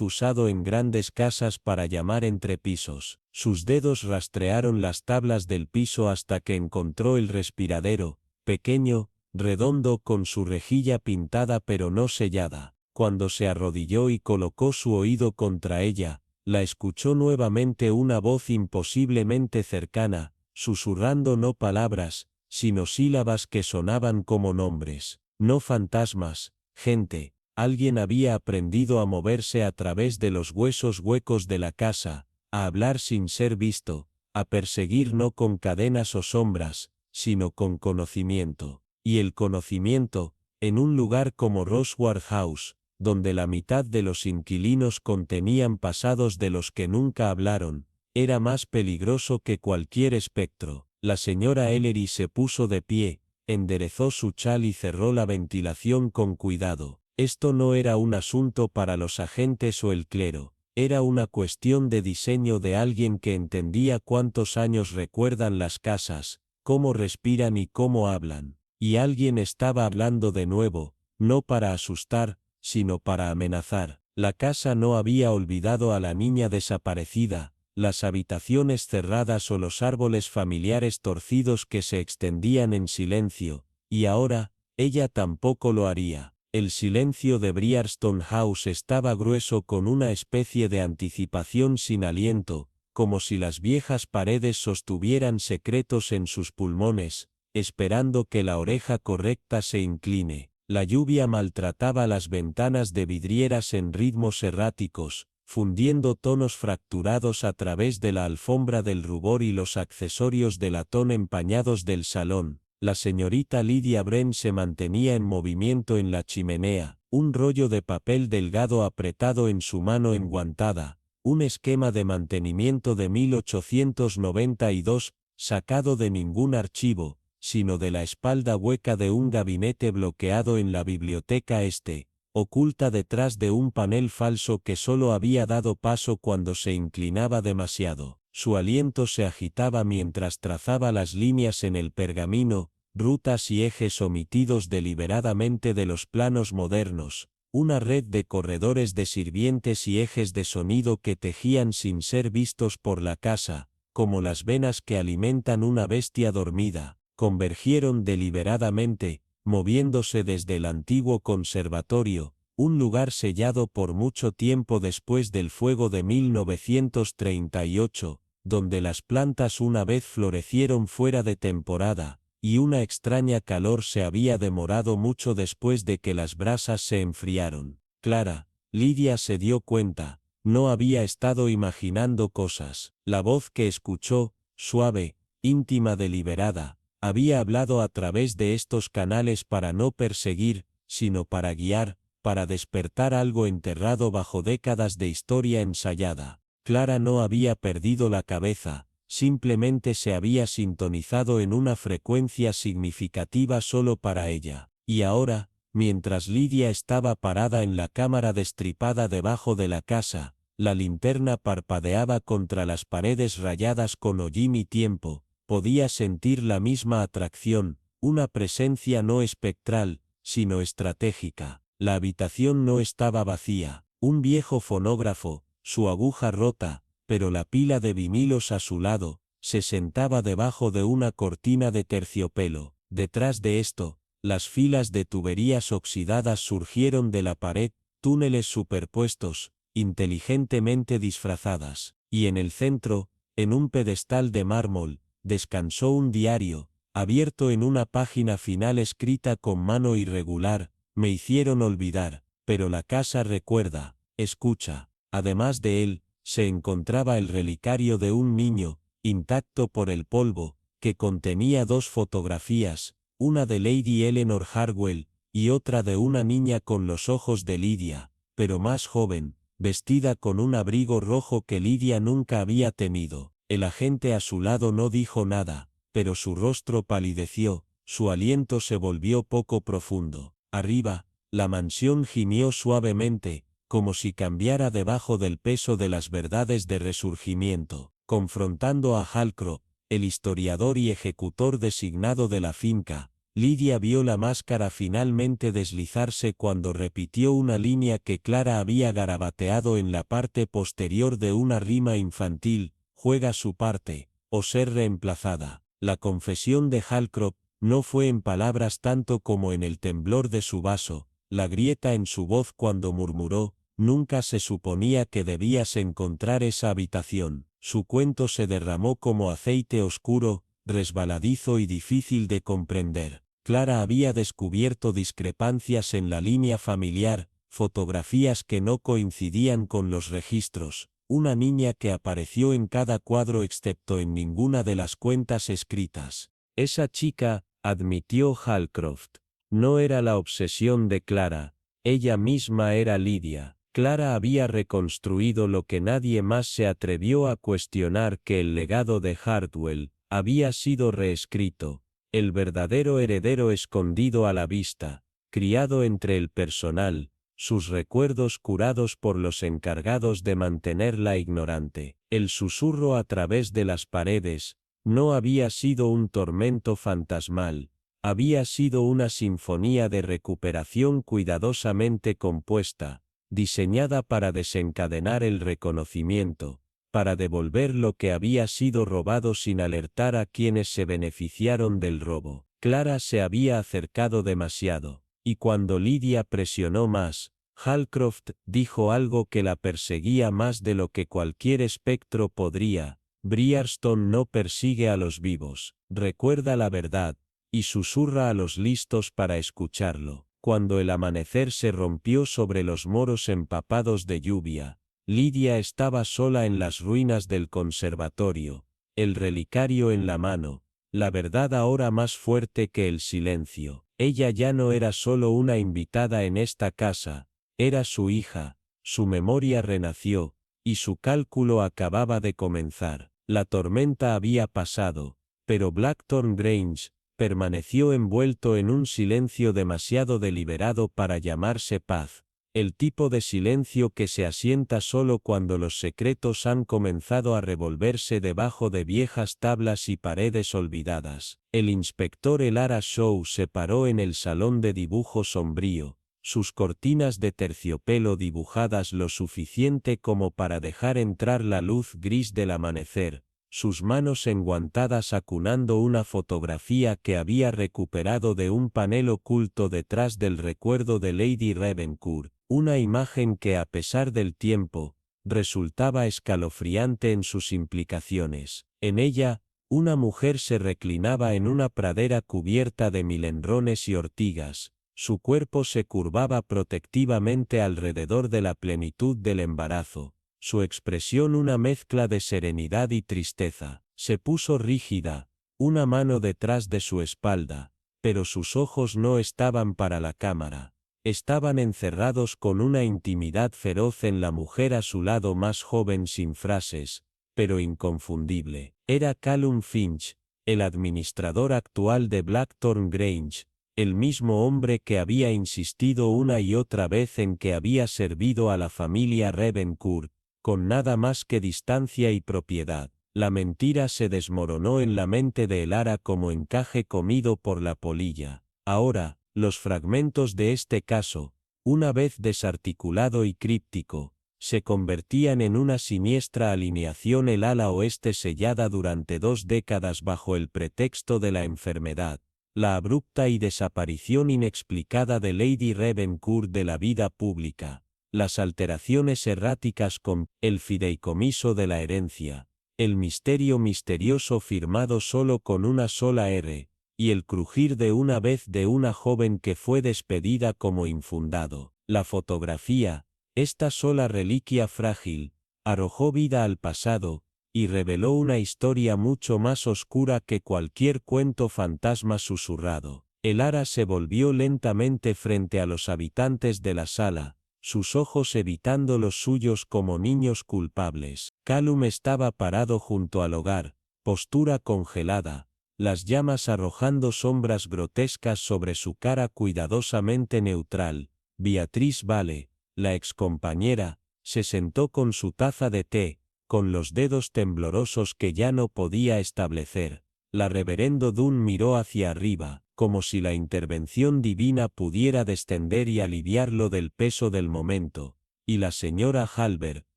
[SPEAKER 1] usado en grandes casas para llamar entre pisos. Sus dedos rastrearon las tablas del piso hasta que encontró el respiradero, pequeño, redondo con su rejilla pintada pero no sellada. Cuando se arrodilló y colocó su oído contra ella, la escuchó nuevamente una voz imposiblemente cercana, susurrando no palabras, sino sílabas que sonaban como nombres. No fantasmas, gente. Alguien había aprendido a moverse a través de los huesos huecos de la casa, a hablar sin ser visto, a perseguir no con cadenas o sombras, sino con conocimiento. Y el conocimiento, en un lugar como Rosewood House, donde la mitad de los inquilinos contenían pasados de los que nunca hablaron, era más peligroso que cualquier espectro. La señora Ellery se puso de pie, enderezó su chal y cerró la ventilación con cuidado. Esto no era un asunto para los agentes o el clero, era una cuestión de diseño de alguien que entendía cuántos años recuerdan las casas, cómo respiran y cómo hablan. Y alguien estaba hablando de nuevo, no para asustar, sino para amenazar. La casa no había olvidado a la niña desaparecida, las habitaciones cerradas o los árboles familiares torcidos que se extendían en silencio, y ahora, ella tampoco lo haría. El silencio de Brierston House estaba grueso con una especie de anticipación sin aliento, como si las viejas paredes sostuvieran secretos en sus pulmones, esperando que la oreja correcta se incline. La lluvia maltrataba las ventanas de vidrieras en ritmos erráticos, fundiendo tonos fracturados a través de la alfombra del rubor y los accesorios de latón empañados del salón. La señorita Lydia Brent se mantenía en movimiento en la chimenea, un rollo de papel delgado apretado en su mano enguantada, un esquema de mantenimiento de 1892, sacado de ningún archivo, sino de la espalda hueca de un gabinete bloqueado en la biblioteca este, oculta detrás de un panel falso que solo había dado paso cuando se inclinaba demasiado. Su aliento se agitaba mientras trazaba las líneas en el pergamino, rutas y ejes omitidos deliberadamente de los planos modernos, una red de corredores de sirvientes y ejes de sonido que tejían sin ser vistos por la casa, como las venas que alimentan una bestia dormida, convergieron deliberadamente, moviéndose desde el antiguo conservatorio, un lugar sellado por mucho tiempo después del fuego de 1938, donde las plantas una vez florecieron fuera de temporada, y una extraña calor se había demorado mucho después de que las brasas se enfriaron. Clara, Lydia se dio cuenta, no había estado imaginando cosas. La voz que escuchó, suave, íntima, deliberada, había hablado a través de estos canales para no perseguir, sino para guiar, para despertar algo enterrado bajo décadas de historia ensayada. Clara no había perdido la cabeza, simplemente se había sintonizado en una frecuencia significativa solo para ella. Y ahora, mientras Lydia estaba parada en la cámara destripada debajo de la casa, la linterna parpadeaba contra las paredes rayadas con hollín y tiempo, podía sentir la misma atracción, una presencia no espectral, sino estratégica. La habitación no estaba vacía, un viejo fonógrafo, su aguja rota, pero la pila de vinilos a su lado, se sentaba debajo de una cortina de terciopelo. Detrás de esto, las filas de tuberías oxidadas surgieron de la pared, túneles superpuestos, inteligentemente disfrazadas, y en el centro, en un pedestal de mármol, descansó un diario, abierto en una página final escrita con mano irregular: me hicieron olvidar, pero la casa recuerda, escucha. Además de él, se encontraba el relicario de un niño, intacto por el polvo, que contenía dos fotografías, una de Lady Eleanor Harwell, y otra de una niña con los ojos de Lydia, pero más joven, vestida con un abrigo rojo que Lydia nunca había tenido. El agente a su lado no dijo nada, pero su rostro palideció, su aliento se volvió poco profundo. Arriba, la mansión gimió suavemente, como si cambiara debajo del peso de las verdades de resurgimiento, confrontando a Halcroft, el historiador y ejecutor designado de la finca. Lydia vio la máscara finalmente deslizarse cuando repitió una línea que Clara había garabateado en la parte posterior de una rima infantil: juega su parte, o ser reemplazada. La confesión de Halcroft no fue en palabras tanto como en el temblor de su vaso, la grieta en su voz cuando murmuró: nunca se suponía que debías encontrar esa habitación. Su cuento se derramó como aceite oscuro, resbaladizo y difícil de comprender. Clara había descubierto discrepancias en la línea familiar, fotografías que no coincidían con los registros, una niña que apareció en cada cuadro excepto en ninguna de las cuentas escritas. Esa chica, admitió Halcroft, no era la obsesión de Clara, ella misma era Lydia. Clara había reconstruido lo que nadie más se atrevió a cuestionar, que el legado de Hartwell había sido reescrito, el verdadero heredero escondido a la vista, criado entre el personal, sus recuerdos curados por los encargados de mantenerla ignorante. El susurro a través de las paredes no había sido un tormento fantasmal, había sido una sinfonía de recuperación cuidadosamente compuesta, diseñada para desencadenar el reconocimiento, para devolver lo que había sido robado sin alertar a quienes se beneficiaron del robo. Clara se había acercado demasiado, y cuando Lydia presionó más, Halcroft dijo algo que la perseguía más de lo que cualquier espectro podría: Briarston no persigue a los vivos, recuerda la verdad, y susurra a los listos para escucharlo. Cuando el amanecer se rompió sobre los moros empapados de lluvia, Lydia estaba sola en las ruinas del conservatorio, el relicario en la mano, la verdad ahora más fuerte que el silencio. Ella ya no era solo una invitada en esta casa, era su hija, su memoria renació, y su cálculo acababa de comenzar. La tormenta había pasado, pero Blackthorn Grange permaneció envuelto en un silencio demasiado deliberado para llamarse paz, el tipo de silencio que se asienta solo cuando los secretos han comenzado a revolverse debajo de viejas tablas y paredes olvidadas. El inspector Elara Shaw se paró en el salón de dibujo sombrío, sus cortinas de terciopelo dibujadas lo suficiente como para dejar entrar la luz gris del amanecer, sus manos enguantadas acunando una fotografía que había recuperado de un panel oculto detrás del recuerdo de Lady Ravencourt, una imagen que a pesar del tiempo, resultaba escalofriante en sus implicaciones. En ella, una mujer se reclinaba en una pradera cubierta de milendrones y ortigas, su cuerpo se curvaba protectivamente alrededor de la plenitud del embarazo. Su expresión una mezcla de serenidad y tristeza. Se puso rígida, una mano detrás de su espalda, pero sus ojos no estaban para la cámara. Estaban encerrados con una intimidad feroz en la mujer a su lado más joven sin frases, pero inconfundible. Era Callum Finch, el administrador actual de Blackthorn Grange, el mismo hombre que había insistido una y otra vez en que había servido a la familia Ravencourt, con nada más que distancia y propiedad. La mentira se desmoronó en la mente de Elara como encaje comido por la polilla. Ahora, los fragmentos de este caso, una vez desarticulado y críptico, se convertían en una siniestra alineación el ala oeste sellada durante 2 décadas bajo el pretexto de la enfermedad, la abrupta y desaparición inexplicada de Lady Ravencourt de la vida pública, las alteraciones erráticas con el fideicomiso de la herencia, el misterio misterioso firmado solo con una sola R, y el crujir de una vez de una joven que fue despedida como infundado. La fotografía, esta sola reliquia frágil, arrojó vida al pasado, y reveló una historia mucho más oscura que cualquier cuento fantasma susurrado. Elara se volvió lentamente frente a los habitantes de la sala, sus ojos evitando los suyos como niños culpables. Callum estaba parado junto al hogar, postura congelada, las llamas arrojando sombras grotescas sobre su cara cuidadosamente neutral. Beatrice Vale, la excompañera, se sentó con su taza de té, con los dedos temblorosos que ya no podía establecer. La reverendo Dunn miró hacia arriba, como si la intervención divina pudiera descender y aliviarlo del peso del momento, y la señora Halbert,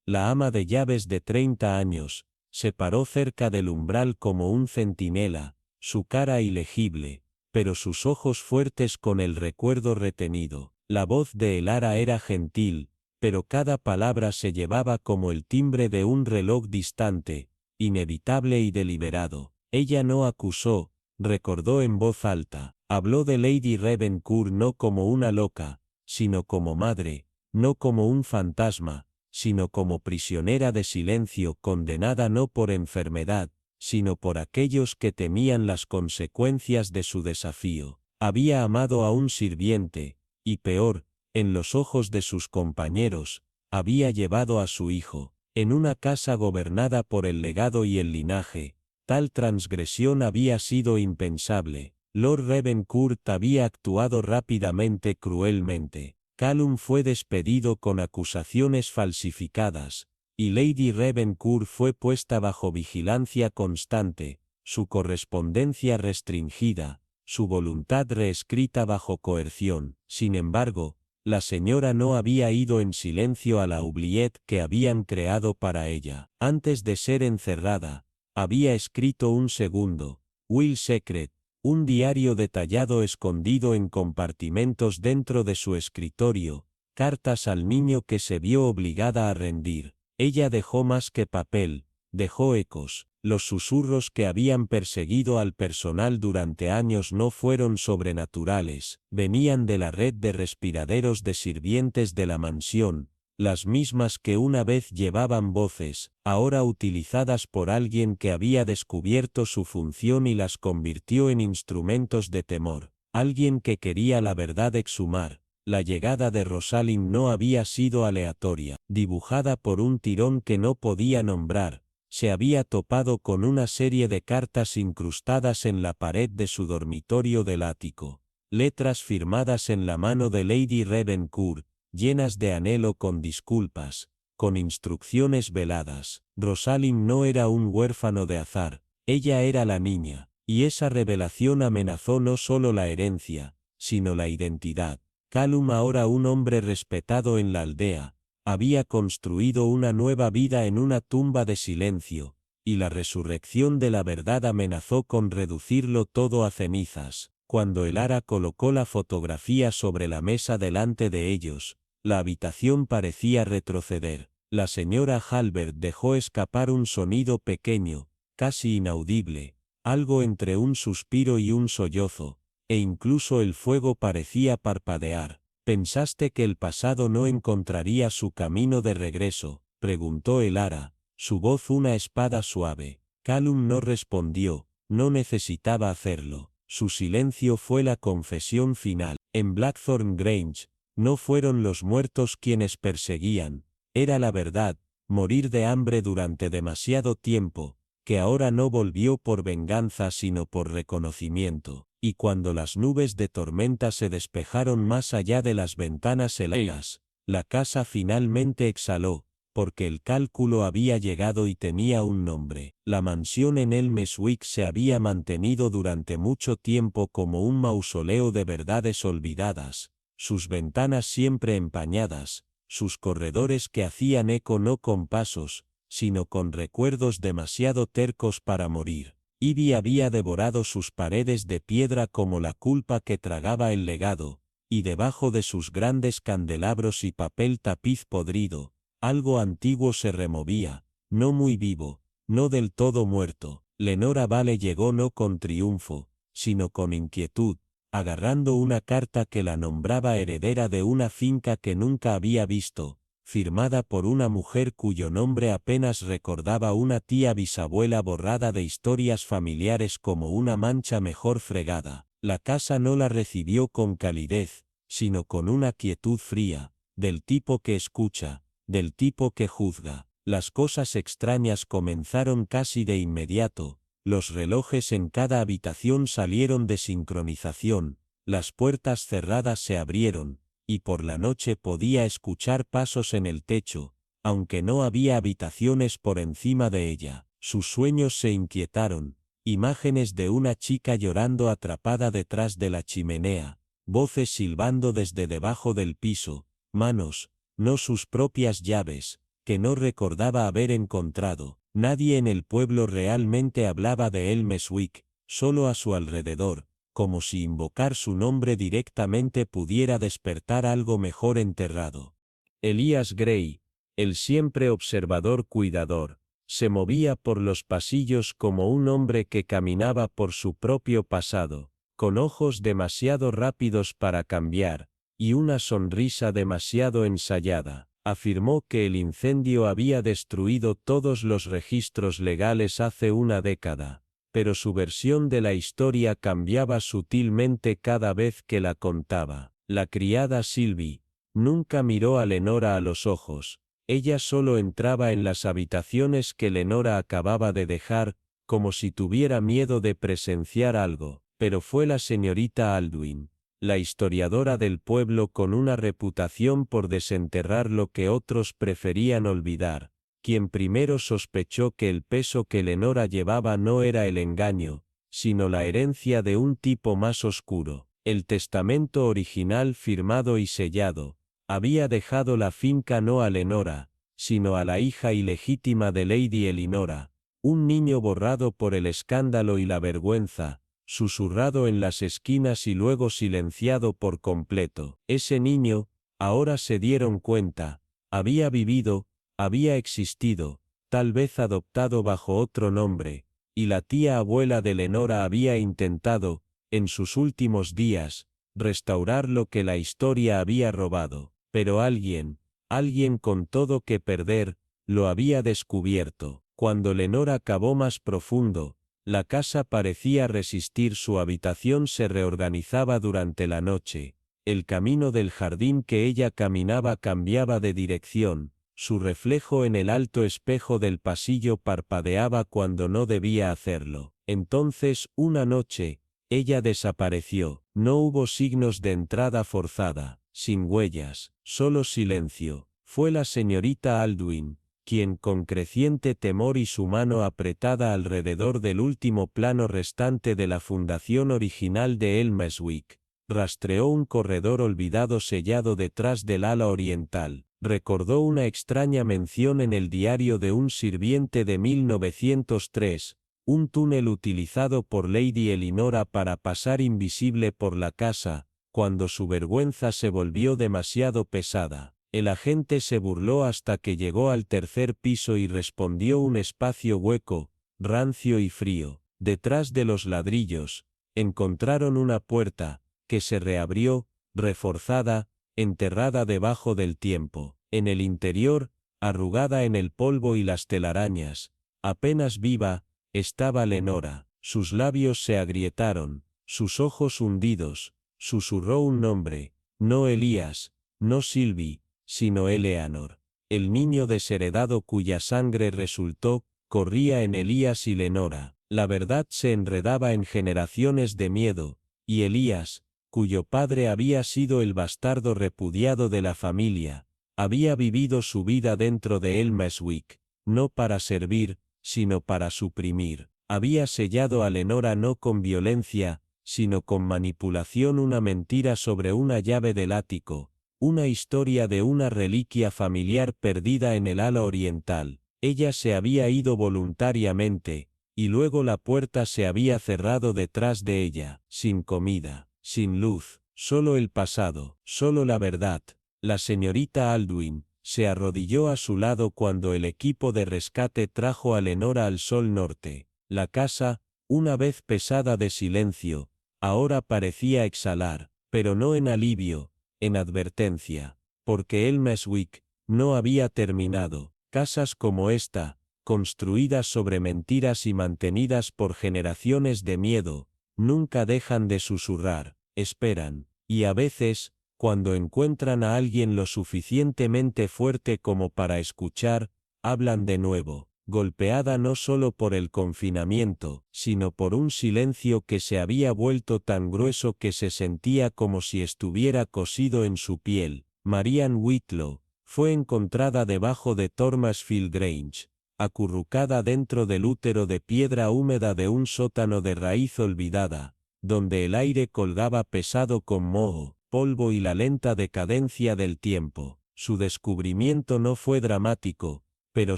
[SPEAKER 1] la ama de llaves de 30 años, se paró cerca del umbral como un centinela, su cara ilegible, pero sus ojos fuertes con el recuerdo retenido. La voz de Elara era gentil, pero cada palabra se llevaba como el timbre de un reloj distante, inevitable y deliberado. Ella no acusó, recordó en voz alta, habló de Lady Ravencourt no como una loca, sino como madre, no como un fantasma, sino como prisionera de silencio condenada no por enfermedad, sino por aquellos que temían las consecuencias de su desafío. Había amado a un sirviente, y peor, en los ojos de sus compañeros, había llevado a su hijo, en una casa gobernada por el legado y el linaje. Tal transgresión había sido impensable. Lord Ravencourt había actuado rápidamente cruelmente. Callum fue despedido con acusaciones falsificadas, y Lady Ravencourt fue puesta bajo vigilancia constante, su correspondencia restringida, su voluntad reescrita bajo coerción. Sin embargo, la señora no había ido en silencio a la oubliette que habían creado para ella. Antes de ser encerrada, había escrito un segundo will secret, un diario detallado escondido en compartimentos dentro de su escritorio, cartas al niño que se vio obligada a rendir. Ella dejó más que papel, dejó ecos. Los susurros que habían perseguido al personal durante años no fueron sobrenaturales, venían de la red de respiraderos de sirvientes de la mansión, las mismas que una vez llevaban voces, ahora utilizadas por alguien que había descubierto su función y las convirtió en instrumentos de temor, alguien que quería la verdad exhumar. La llegada de Rosalind no había sido aleatoria, dibujada por un tirón que no podía nombrar. Se había topado con una serie de cartas incrustadas en la pared de su dormitorio del ático, letras firmadas en la mano de Lady Ravencourt, llenas de anhelo con disculpas, con instrucciones veladas. Rosalind no era un huérfano de azar, ella era la niña, y esa revelación amenazó no solo la herencia, sino la identidad. Callum, ahora un hombre respetado en la aldea, había construido una nueva vida en una tumba de silencio, y la resurrección de la verdad amenazó con reducirlo todo a cenizas. Cuando Elara colocó la fotografía sobre la mesa delante de ellos, la habitación parecía retroceder. La señora Halbert dejó escapar un sonido pequeño, casi inaudible, algo entre un suspiro y un sollozo, e incluso el fuego parecía parpadear. ¿Pensaste que el pasado no encontraría su camino de regreso?, preguntó Elara, su voz una espada suave. Callum no respondió, no necesitaba hacerlo. Su silencio fue la confesión final. En Blackthorn Grange, no fueron los muertos quienes perseguían, era la verdad, morir de hambre durante demasiado tiempo, que ahora no volvió por venganza sino por reconocimiento. Y cuando las nubes de tormenta se despejaron más allá de las ventanas heladas, la casa finalmente exhaló, porque el cálculo había llegado y tenía un nombre. La mansión en Elmeswick se había mantenido durante mucho tiempo como un mausoleo de verdades olvidadas, sus ventanas siempre empañadas, sus corredores que hacían eco no con pasos, sino con recuerdos demasiado tercos para morir. Ivy había devorado sus paredes de piedra como la culpa que tragaba el legado, y debajo de sus grandes candelabros y papel tapiz podrido, algo antiguo se removía, no muy vivo, no del todo muerto. Lenora Vale llegó no con triunfo, sino con inquietud, agarrando una carta que la nombraba heredera de una finca que nunca había visto, firmada por una mujer cuyo nombre apenas recordaba una tía bisabuela borrada de historias familiares como una mancha mejor fregada. La casa no la recibió con calidez, sino con una quietud fría, del tipo que escucha, del tipo que juzga. Las cosas extrañas comenzaron casi de inmediato, los relojes en cada habitación salieron de sincronización, las puertas cerradas se abrieron, y por la noche podía escuchar pasos en el techo, aunque no había habitaciones por encima de ella. Sus sueños se inquietaron, imágenes de una chica llorando atrapada detrás de la chimenea, voces silbando desde debajo del piso, manos, no sus propias llaves, que no recordaba haber encontrado. Nadie en el pueblo realmente hablaba de Elmeswick, solo a su alrededor, como si invocar su nombre directamente pudiera despertar algo mejor enterrado. Elías Gray, el siempre observador cuidador, se movía por los pasillos como un hombre que caminaba por su propio pasado, con ojos demasiado rápidos para cambiar, y una sonrisa demasiado ensayada. Afirmó que el incendio había destruido todos los registros legales hace una década, pero su versión de la historia cambiaba sutilmente cada vez que la contaba. La criada Sylvie nunca miró a Lenora a los ojos, ella solo entraba en las habitaciones que Lenora acababa de dejar, como si tuviera miedo de presenciar algo, pero fue la señorita Aldwin, la historiadora del pueblo con una reputación por desenterrar lo que otros preferían olvidar, quien primero sospechó que el peso que Lenora llevaba no era el engaño, sino la herencia de un tipo más oscuro. El testamento original firmado y sellado, había dejado la finca no a Lenora, sino a la hija ilegítima de Lady Elinora, un niño borrado por el escándalo y la vergüenza, susurrado en las esquinas y luego silenciado por completo. Ese niño, ahora se dieron cuenta, había vivido, había existido, tal vez adoptado bajo otro nombre, y la tía abuela de Lenora había intentado, en sus últimos días, restaurar lo que la historia había robado. Pero alguien, Alguien con todo que perder, lo había descubierto. Cuando Lenora cavó más profundo, la casa parecía resistir, su habitación se reorganizaba durante la noche, el camino del jardín que ella caminaba cambiaba de dirección, su reflejo en el alto espejo del pasillo parpadeaba cuando no debía hacerlo. Entonces, una noche, ella desapareció, no hubo signos de entrada forzada, sin huellas, solo silencio. Fue la señorita Aldwin, quien con creciente temor y su mano apretada alrededor del último plano restante de la fundación original de Elmeswick, rastreó un corredor olvidado sellado detrás del ala oriental. Recordó una extraña mención en el diario de un sirviente de 1903, un túnel utilizado por Lady Elinora para pasar invisible por la casa, cuando su vergüenza se volvió demasiado pesada. El agente se burló hasta que llegó al tercer piso y respondió un espacio hueco, rancio y frío. Detrás de los ladrillos, encontraron una puerta, que se reabrió, reforzada, enterrada debajo del tiempo. En el interior, arrugada en el polvo y las telarañas, apenas viva, estaba Lenora. Sus labios se agrietaron, sus ojos hundidos, susurró un nombre, no Elías, no Sylvie, sino Eleanor. El niño desheredado cuya sangre resultó, corría en Elías y Lenora. La verdad se enredaba en generaciones de miedo, y Elías, cuyo padre había sido el bastardo repudiado de la familia, había vivido su vida dentro de Elmeswick, no para servir, sino para suprimir. Había sellado a Lenora no con violencia, sino con manipulación, una mentira sobre una llave del ático, una historia de una reliquia familiar perdida en el ala oriental. Ella se había ido voluntariamente, y luego la puerta se había cerrado detrás de ella, sin comida, sin luz, solo el pasado, solo la verdad. La señorita Aldwin se arrodilló a su lado cuando el equipo de rescate trajo a Lenora al Sol Norte. La casa, una vez pesada de silencio, ahora parecía exhalar, pero no en alivio, en advertencia, porque Elmeswick no había terminado. Casas como esta, construidas sobre mentiras y mantenidas por generaciones de miedo, nunca dejan de susurrar, esperan, y a veces, cuando encuentran a alguien lo suficientemente fuerte como para escuchar, hablan de nuevo, golpeada no solo por el confinamiento, sino por un silencio que se había vuelto tan grueso que se sentía como si estuviera cosido en su piel. Marian Whitlow fue encontrada debajo de Thomasfield Grange, acurrucada dentro del útero de piedra húmeda de un sótano de raíz olvidada, donde el aire colgaba pesado con moho, polvo y la lenta decadencia del tiempo. Su descubrimiento no fue dramático, pero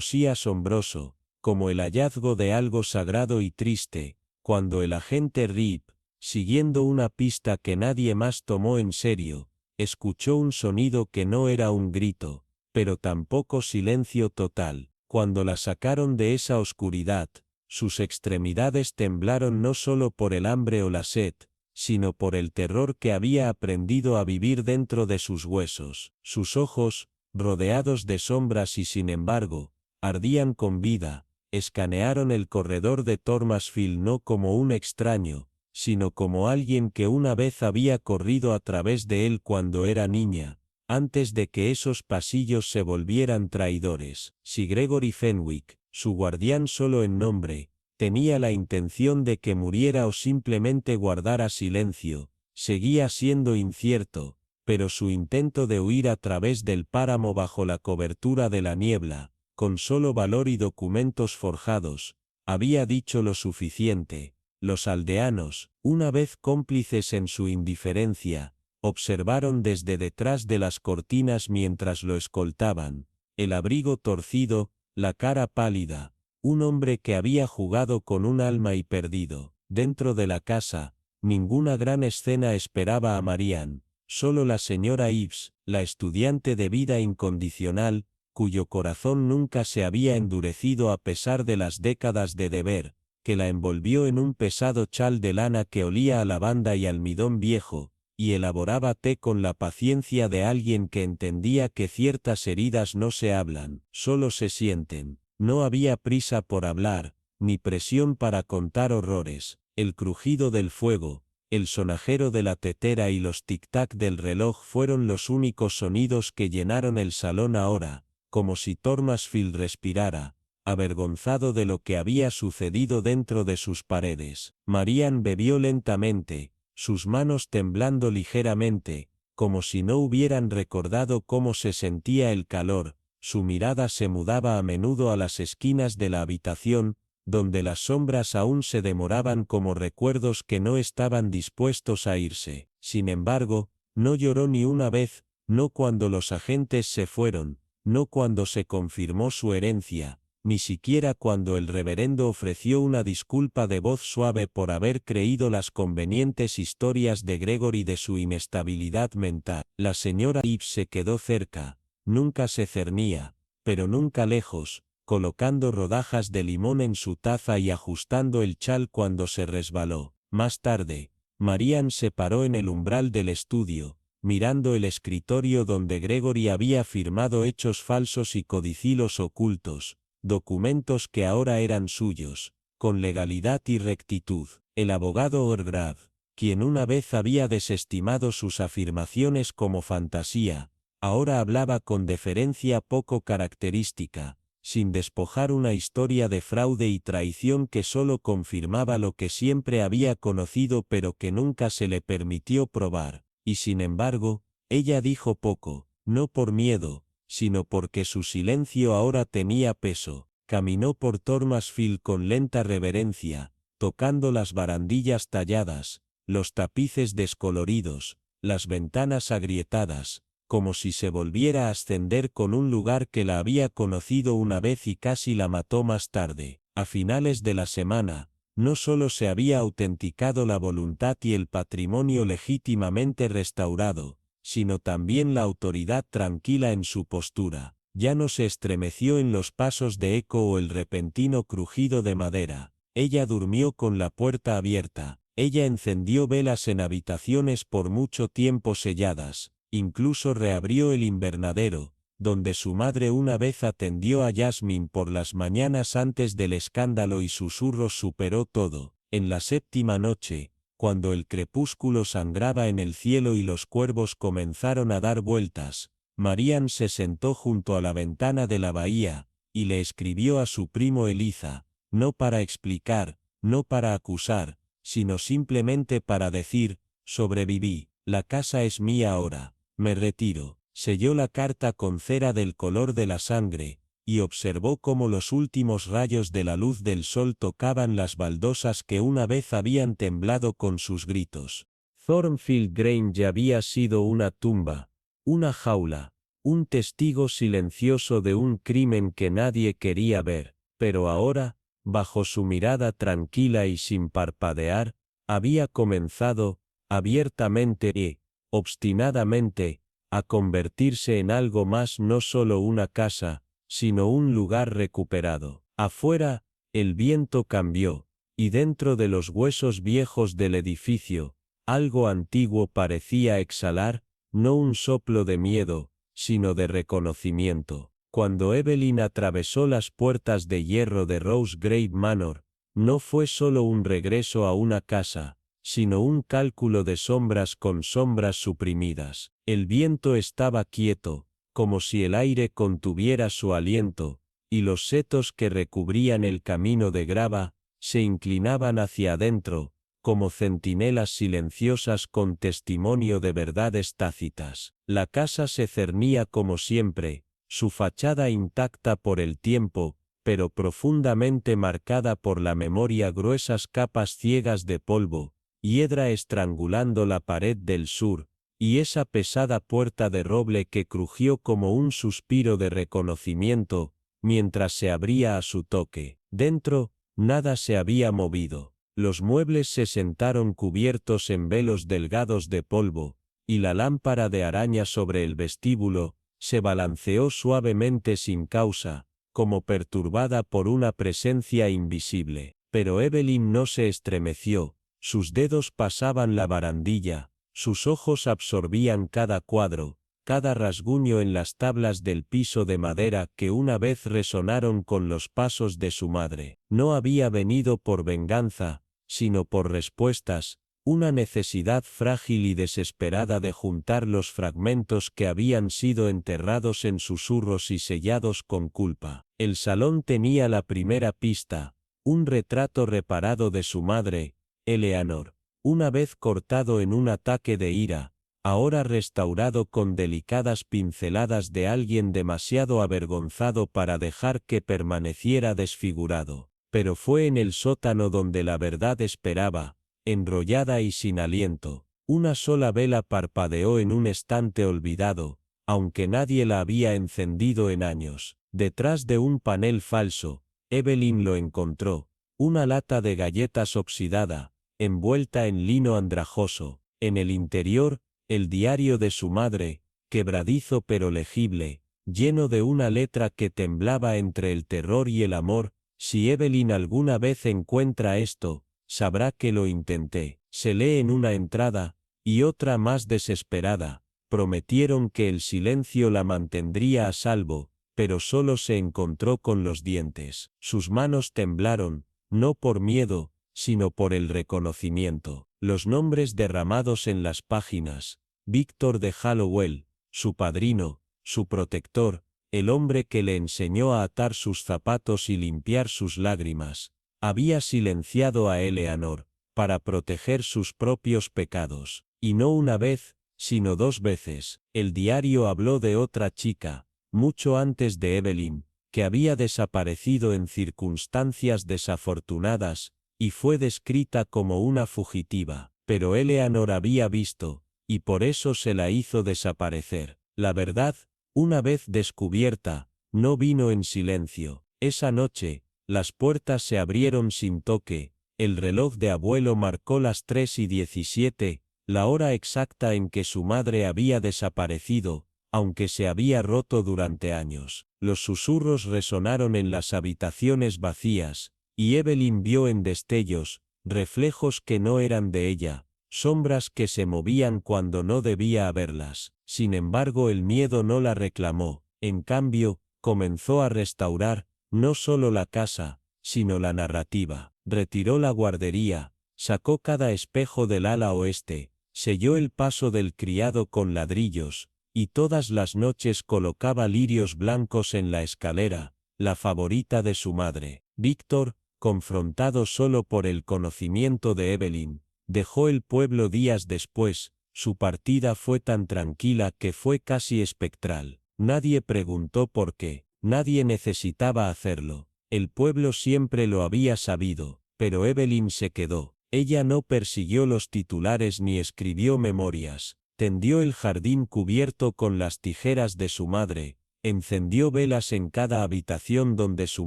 [SPEAKER 1] sí asombroso, como el hallazgo de algo sagrado y triste, cuando el agente Reed, siguiendo una pista que nadie más tomó en serio, escuchó un sonido que no era un grito, pero tampoco silencio total. Cuando la sacaron de esa oscuridad, sus extremidades temblaron no solo por el hambre o la sed, sino por el terror que había aprendido a vivir dentro de sus huesos. Sus ojos, rodeados de sombras y sin embargo, ardían con vida, escanearon el corredor de Thomasfield no como un extraño, sino como alguien que una vez había corrido a través de él cuando era niña, antes de que esos pasillos se volvieran traidores. Si Gregory Fenwick, su guardián solo en nombre, tenía la intención de que muriera o simplemente guardara silencio, seguía siendo incierto, pero su intento de huir a través del páramo bajo la cobertura de la niebla, con solo valor y documentos forjados, había dicho lo suficiente. Los aldeanos, una vez cómplices en su indiferencia, observaron desde detrás de las cortinas mientras lo escoltaban, el abrigo torcido, la cara pálida, un hombre que había jugado con un alma y perdido. Dentro de la casa, ninguna gran escena esperaba a Marian, solo la señora Ives, la estudiante de vida incondicional, cuyo corazón nunca se había endurecido a pesar de las décadas de deber, que la envolvió en un pesado chal de lana que olía a lavanda y almidón viejo, y elaboraba té con la paciencia de alguien que entendía que ciertas heridas no se hablan, solo se sienten. No había prisa por hablar, ni presión para contar horrores. El crujido del fuego, el sonajero de la tetera y los tic-tac del reloj fueron los únicos sonidos que llenaron el salón ahora, como si Thomasfield respirara, avergonzado de lo que había sucedido dentro de sus paredes. Marian bebió lentamente, sus manos temblando ligeramente, como si no hubieran recordado cómo se sentía el calor. Su mirada se mudaba a menudo a las esquinas de la habitación, donde las sombras aún se demoraban como recuerdos que no estaban dispuestos a irse. Sin embargo, no lloró ni una vez, no cuando los agentes se fueron, no cuando se confirmó su herencia, ni siquiera cuando el reverendo ofreció una disculpa de voz suave por haber creído las convenientes historias de Gregory de su inestabilidad mental. La señora Ives se quedó cerca, nunca se cernía, pero nunca lejos, colocando rodajas de limón en su taza y ajustando el chal cuando se resbaló. Más tarde, Marian se paró en el umbral del estudio, mirando el escritorio donde Gregory había firmado hechos falsos y codicilos ocultos, documentos que ahora eran suyos, con legalidad y rectitud. El abogado Orgrave, quien una vez había desestimado sus afirmaciones como fantasía, ahora hablaba con deferencia poco característica, sin despojar una historia de fraude y traición que solo confirmaba lo que siempre había conocido pero que nunca se le permitió probar. Y sin embargo, ella dijo poco, no por miedo, sino porque su silencio ahora tenía peso. Caminó por Thomasfield con lenta reverencia, tocando las barandillas talladas, los tapices descoloridos, las ventanas agrietadas, como si se volviera a ascender con un lugar que la había conocido una vez y casi la mató más tarde. A finales de la semana, no solo se había autenticado la voluntad y el patrimonio legítimamente restaurado, sino también la autoridad tranquila en su postura. Ya no se estremeció en los pasos de eco o el repentino crujido de madera. Ella durmió con la puerta abierta. Ella encendió velas en habitaciones por mucho tiempo selladas. Incluso reabrió el invernadero, donde su madre una vez atendió a Jasmine por las mañanas antes del escándalo y susurros superó todo. En la séptima noche, cuando el crepúsculo sangraba en el cielo y los cuervos comenzaron a dar vueltas, Marian se sentó junto a la ventana de la bahía, y le escribió a su primo Eliza, no para explicar, no para acusar, sino simplemente para decir, sobreviví, la casa es mía ahora. Me retiro. Selló la carta con cera del color de la sangre, y observó cómo los últimos rayos de la luz del sol tocaban las baldosas que una vez habían temblado con sus gritos. Thornfield Grange había sido una tumba, una jaula, un testigo silencioso de un crimen que nadie quería ver, pero ahora, bajo su mirada tranquila y sin parpadear, había comenzado, abiertamente y obstinadamente, a convertirse en algo más, no solo una casa, sino un lugar recuperado. Afuera, el viento cambió, y dentro de los huesos viejos del edificio, algo antiguo parecía exhalar, no un soplo de miedo, sino de reconocimiento. Cuando Evelyn atravesó las puertas de hierro de Rosegrave Manor, no fue solo un regreso a una casa, sino un cálculo de sombras con sombras suprimidas. El viento estaba quieto, como si el aire contuviera su aliento, y los setos que recubrían el camino de grava, se inclinaban hacia adentro, como centinelas silenciosas con testimonio de verdades tácitas. La casa se cernía como siempre, su fachada intacta por el tiempo, pero profundamente marcada por la memoria, gruesas capas ciegas de polvo, hiedra estrangulando la pared del sur, y esa pesada puerta de roble que crujió como un suspiro de reconocimiento, mientras se abría a su toque. Dentro, nada se había movido. Los muebles se sentaron cubiertos en velos delgados de polvo, y la lámpara de araña sobre el vestíbulo se balanceó suavemente sin causa, como perturbada por una presencia invisible. Pero Evelyn no se estremeció. Sus dedos pasaban la barandilla, Sus ojos absorbían cada cuadro, cada rasguño en las tablas del piso de madera que una vez resonaron con los pasos de su madre. No había venido por venganza, sino por respuestas, una necesidad frágil y desesperada de juntar los fragmentos que habían sido enterrados en susurros y sellados con culpa. El salón tenía la primera pista, un retrato reparado de su madre, Eleanor, una vez cortado en un ataque de ira, ahora restaurado con delicadas pinceladas de alguien demasiado avergonzado para dejar que permaneciera desfigurado. Pero fue en el sótano donde la verdad esperaba, enrollada y sin aliento. Una sola vela parpadeó en un estante olvidado, aunque nadie la había encendido en años. Detrás de un panel falso, Evelyn lo encontró, una lata de galletas oxidada, envuelta en lino andrajoso. En el interior, el diario de su madre, quebradizo pero legible, lleno de una letra que temblaba entre el terror y el amor. Si Evelyn alguna vez encuentra esto, sabrá que lo intenté. Se lee en una entrada, y otra más desesperada. Prometieron que el silencio la mantendría a salvo, pero solo se encontró con los dientes. Sus manos temblaron, no por miedo, sino por el reconocimiento. Los nombres derramados en las páginas. Víctor de Hallowell, su padrino, su protector, el hombre que le enseñó a atar sus zapatos y limpiar sus lágrimas, había silenciado a Eleanor, para proteger sus propios pecados. Y no una vez, sino 2 veces. El diario habló de otra chica, mucho antes de Evelyn, que había desaparecido en circunstancias desafortunadas, y fue descrita como una fugitiva. Pero Eleanor había visto, y por eso se la hizo desaparecer. La verdad, una vez descubierta, no vino en silencio. Esa noche, las puertas se abrieron sin toque, el reloj de abuelo marcó las 3:17, la hora exacta en que su madre había desaparecido, aunque se había roto durante años. Los susurros resonaron en las habitaciones vacías, y Evelyn vio en destellos, reflejos que no eran de ella, sombras que se movían cuando no debía haberlas. Sin embargo, el miedo no la reclamó, en cambio, comenzó a restaurar, no solo la casa, sino la narrativa. Retiró la guardería, sacó cada espejo del ala oeste, selló el paso del criado con ladrillos, y todas las noches colocaba lirios blancos en la escalera, la favorita de su madre. Víctor, confrontado solo por el conocimiento de Evelyn, dejó el pueblo días después. Su partida fue tan tranquila que fue casi espectral. Nadie preguntó por qué, nadie necesitaba hacerlo. El pueblo siempre lo había sabido, pero Evelyn se quedó. Ella no persiguió los titulares ni escribió memorias. Tendió el jardín cubierto con las tijeras de su madre, encendió velas en cada habitación donde su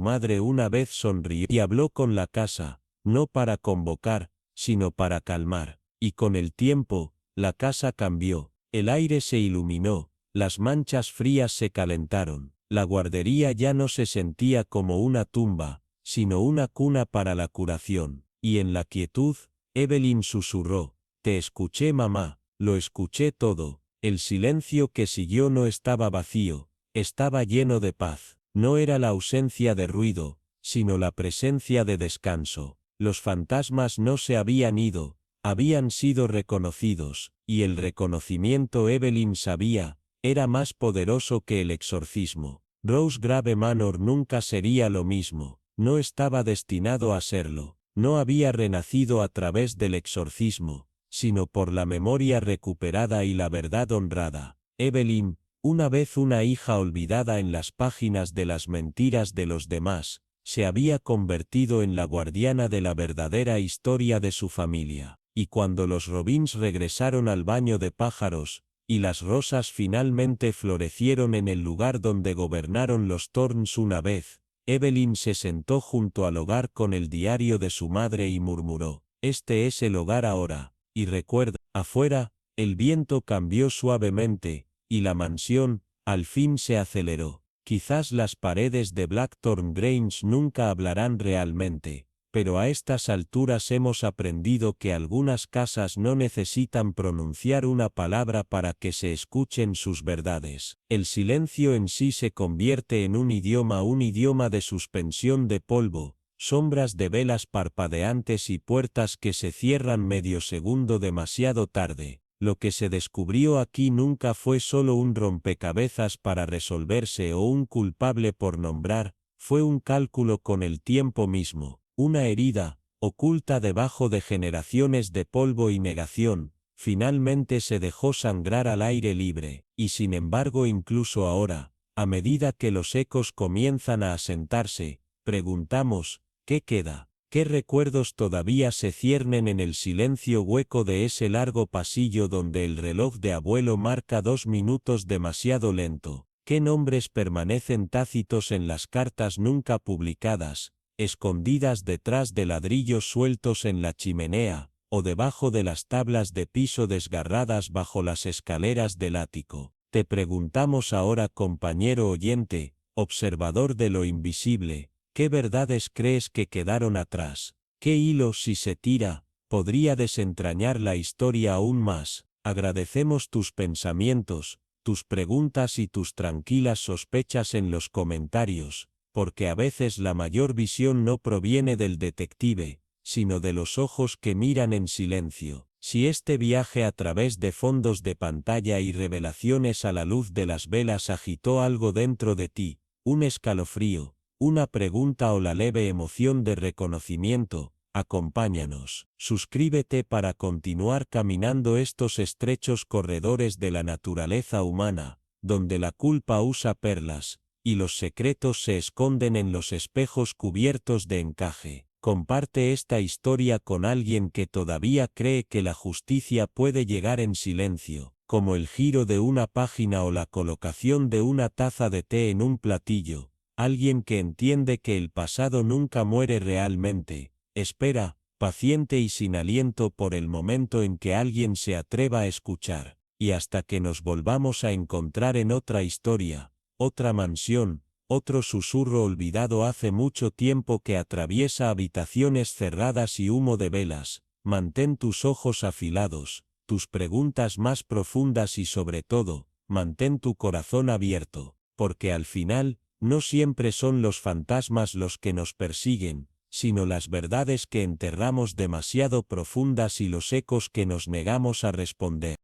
[SPEAKER 1] madre una vez sonrió y habló con la casa, no para convocar, sino para calmar. Y con el tiempo, la casa cambió, el aire se iluminó, las manchas frías se calentaron, la guardería ya no se sentía como una tumba, sino una cuna para la curación. Y en la quietud, Evelyn susurró, «Te escuché, mamá». Lo escuché todo. El silencio que siguió no estaba vacío, estaba lleno de paz. No era la ausencia de ruido, sino la presencia de descanso. Los fantasmas no se habían ido, habían sido reconocidos, y el reconocimiento, Evelyn sabía, era más poderoso que el exorcismo. Rosegrave Manor nunca sería lo mismo, no estaba destinado a serlo, no había renacido a través del exorcismo, sino por la memoria recuperada y la verdad honrada. Evelyn, una vez una hija olvidada en las páginas de las mentiras de los demás, se había convertido en la guardiana de la verdadera historia de su familia. Y cuando los Robins regresaron al baño de pájaros, y las rosas finalmente florecieron en el lugar donde gobernaron los Thorns una vez, Evelyn se sentó junto al hogar con el diario de su madre y murmuró, «Este es el hogar ahora». Y recuerda, afuera, el viento cambió suavemente, y la mansión, al fin se aceleró. Quizás las paredes de Blackthorn Grange nunca hablarán realmente, pero a estas alturas hemos aprendido que algunas casas no necesitan pronunciar una palabra para que se escuchen sus verdades. El silencio en sí se convierte en un idioma de suspensión de polvo, sombras de velas parpadeantes y puertas que se cierran medio segundo demasiado tarde. Lo que se descubrió aquí nunca fue solo un rompecabezas para resolverse o un culpable por nombrar, fue un cálculo con el tiempo mismo, una herida, oculta debajo de generaciones de polvo y negación, finalmente se dejó sangrar al aire libre, y sin embargo incluso ahora, a medida que los ecos comienzan a asentarse, preguntamos, ¿qué queda? ¿Qué recuerdos todavía se ciernen en el silencio hueco de ese largo pasillo donde el reloj de abuelo marca 2 minutos demasiado lento? ¿Qué nombres permanecen tácitos en las cartas nunca publicadas, escondidas detrás de ladrillos sueltos en la chimenea, o debajo de las tablas de piso desgarradas bajo las escaleras del ático? Te preguntamos ahora, compañero oyente, observador de lo invisible, ¿qué verdades crees que quedaron atrás? ¿Qué hilo, si se tira, podría desentrañar la historia aún más? Agradecemos tus pensamientos, tus preguntas y tus tranquilas sospechas en los comentarios, porque a veces la mayor visión no proviene del detective, sino de los ojos que miran en silencio. Si este viaje a través de fondos de pantalla y revelaciones a la luz de las velas agitó algo dentro de ti, un escalofrío, una pregunta o la leve emoción de reconocimiento, acompáñanos. Suscríbete para continuar caminando estos estrechos corredores de la naturaleza humana, donde la culpa usa perlas, y los secretos se esconden en los espejos cubiertos de encaje. Comparte esta historia con alguien que todavía cree que la justicia puede llegar en silencio, como el giro de una página o la colocación de una taza de té en un platillo. Alguien que entiende que el pasado nunca muere realmente, espera, paciente y sin aliento por el momento en que alguien se atreva a escuchar, y hasta que nos volvamos a encontrar en otra historia, otra mansión, otro susurro olvidado hace mucho tiempo que atraviesa habitaciones cerradas y humo de velas, mantén tus ojos afilados, tus preguntas más profundas y sobre todo, mantén tu corazón abierto, porque al final, no siempre son los fantasmas los que nos persiguen, sino las verdades que enterramos demasiado profundas y los ecos que nos negamos a responder.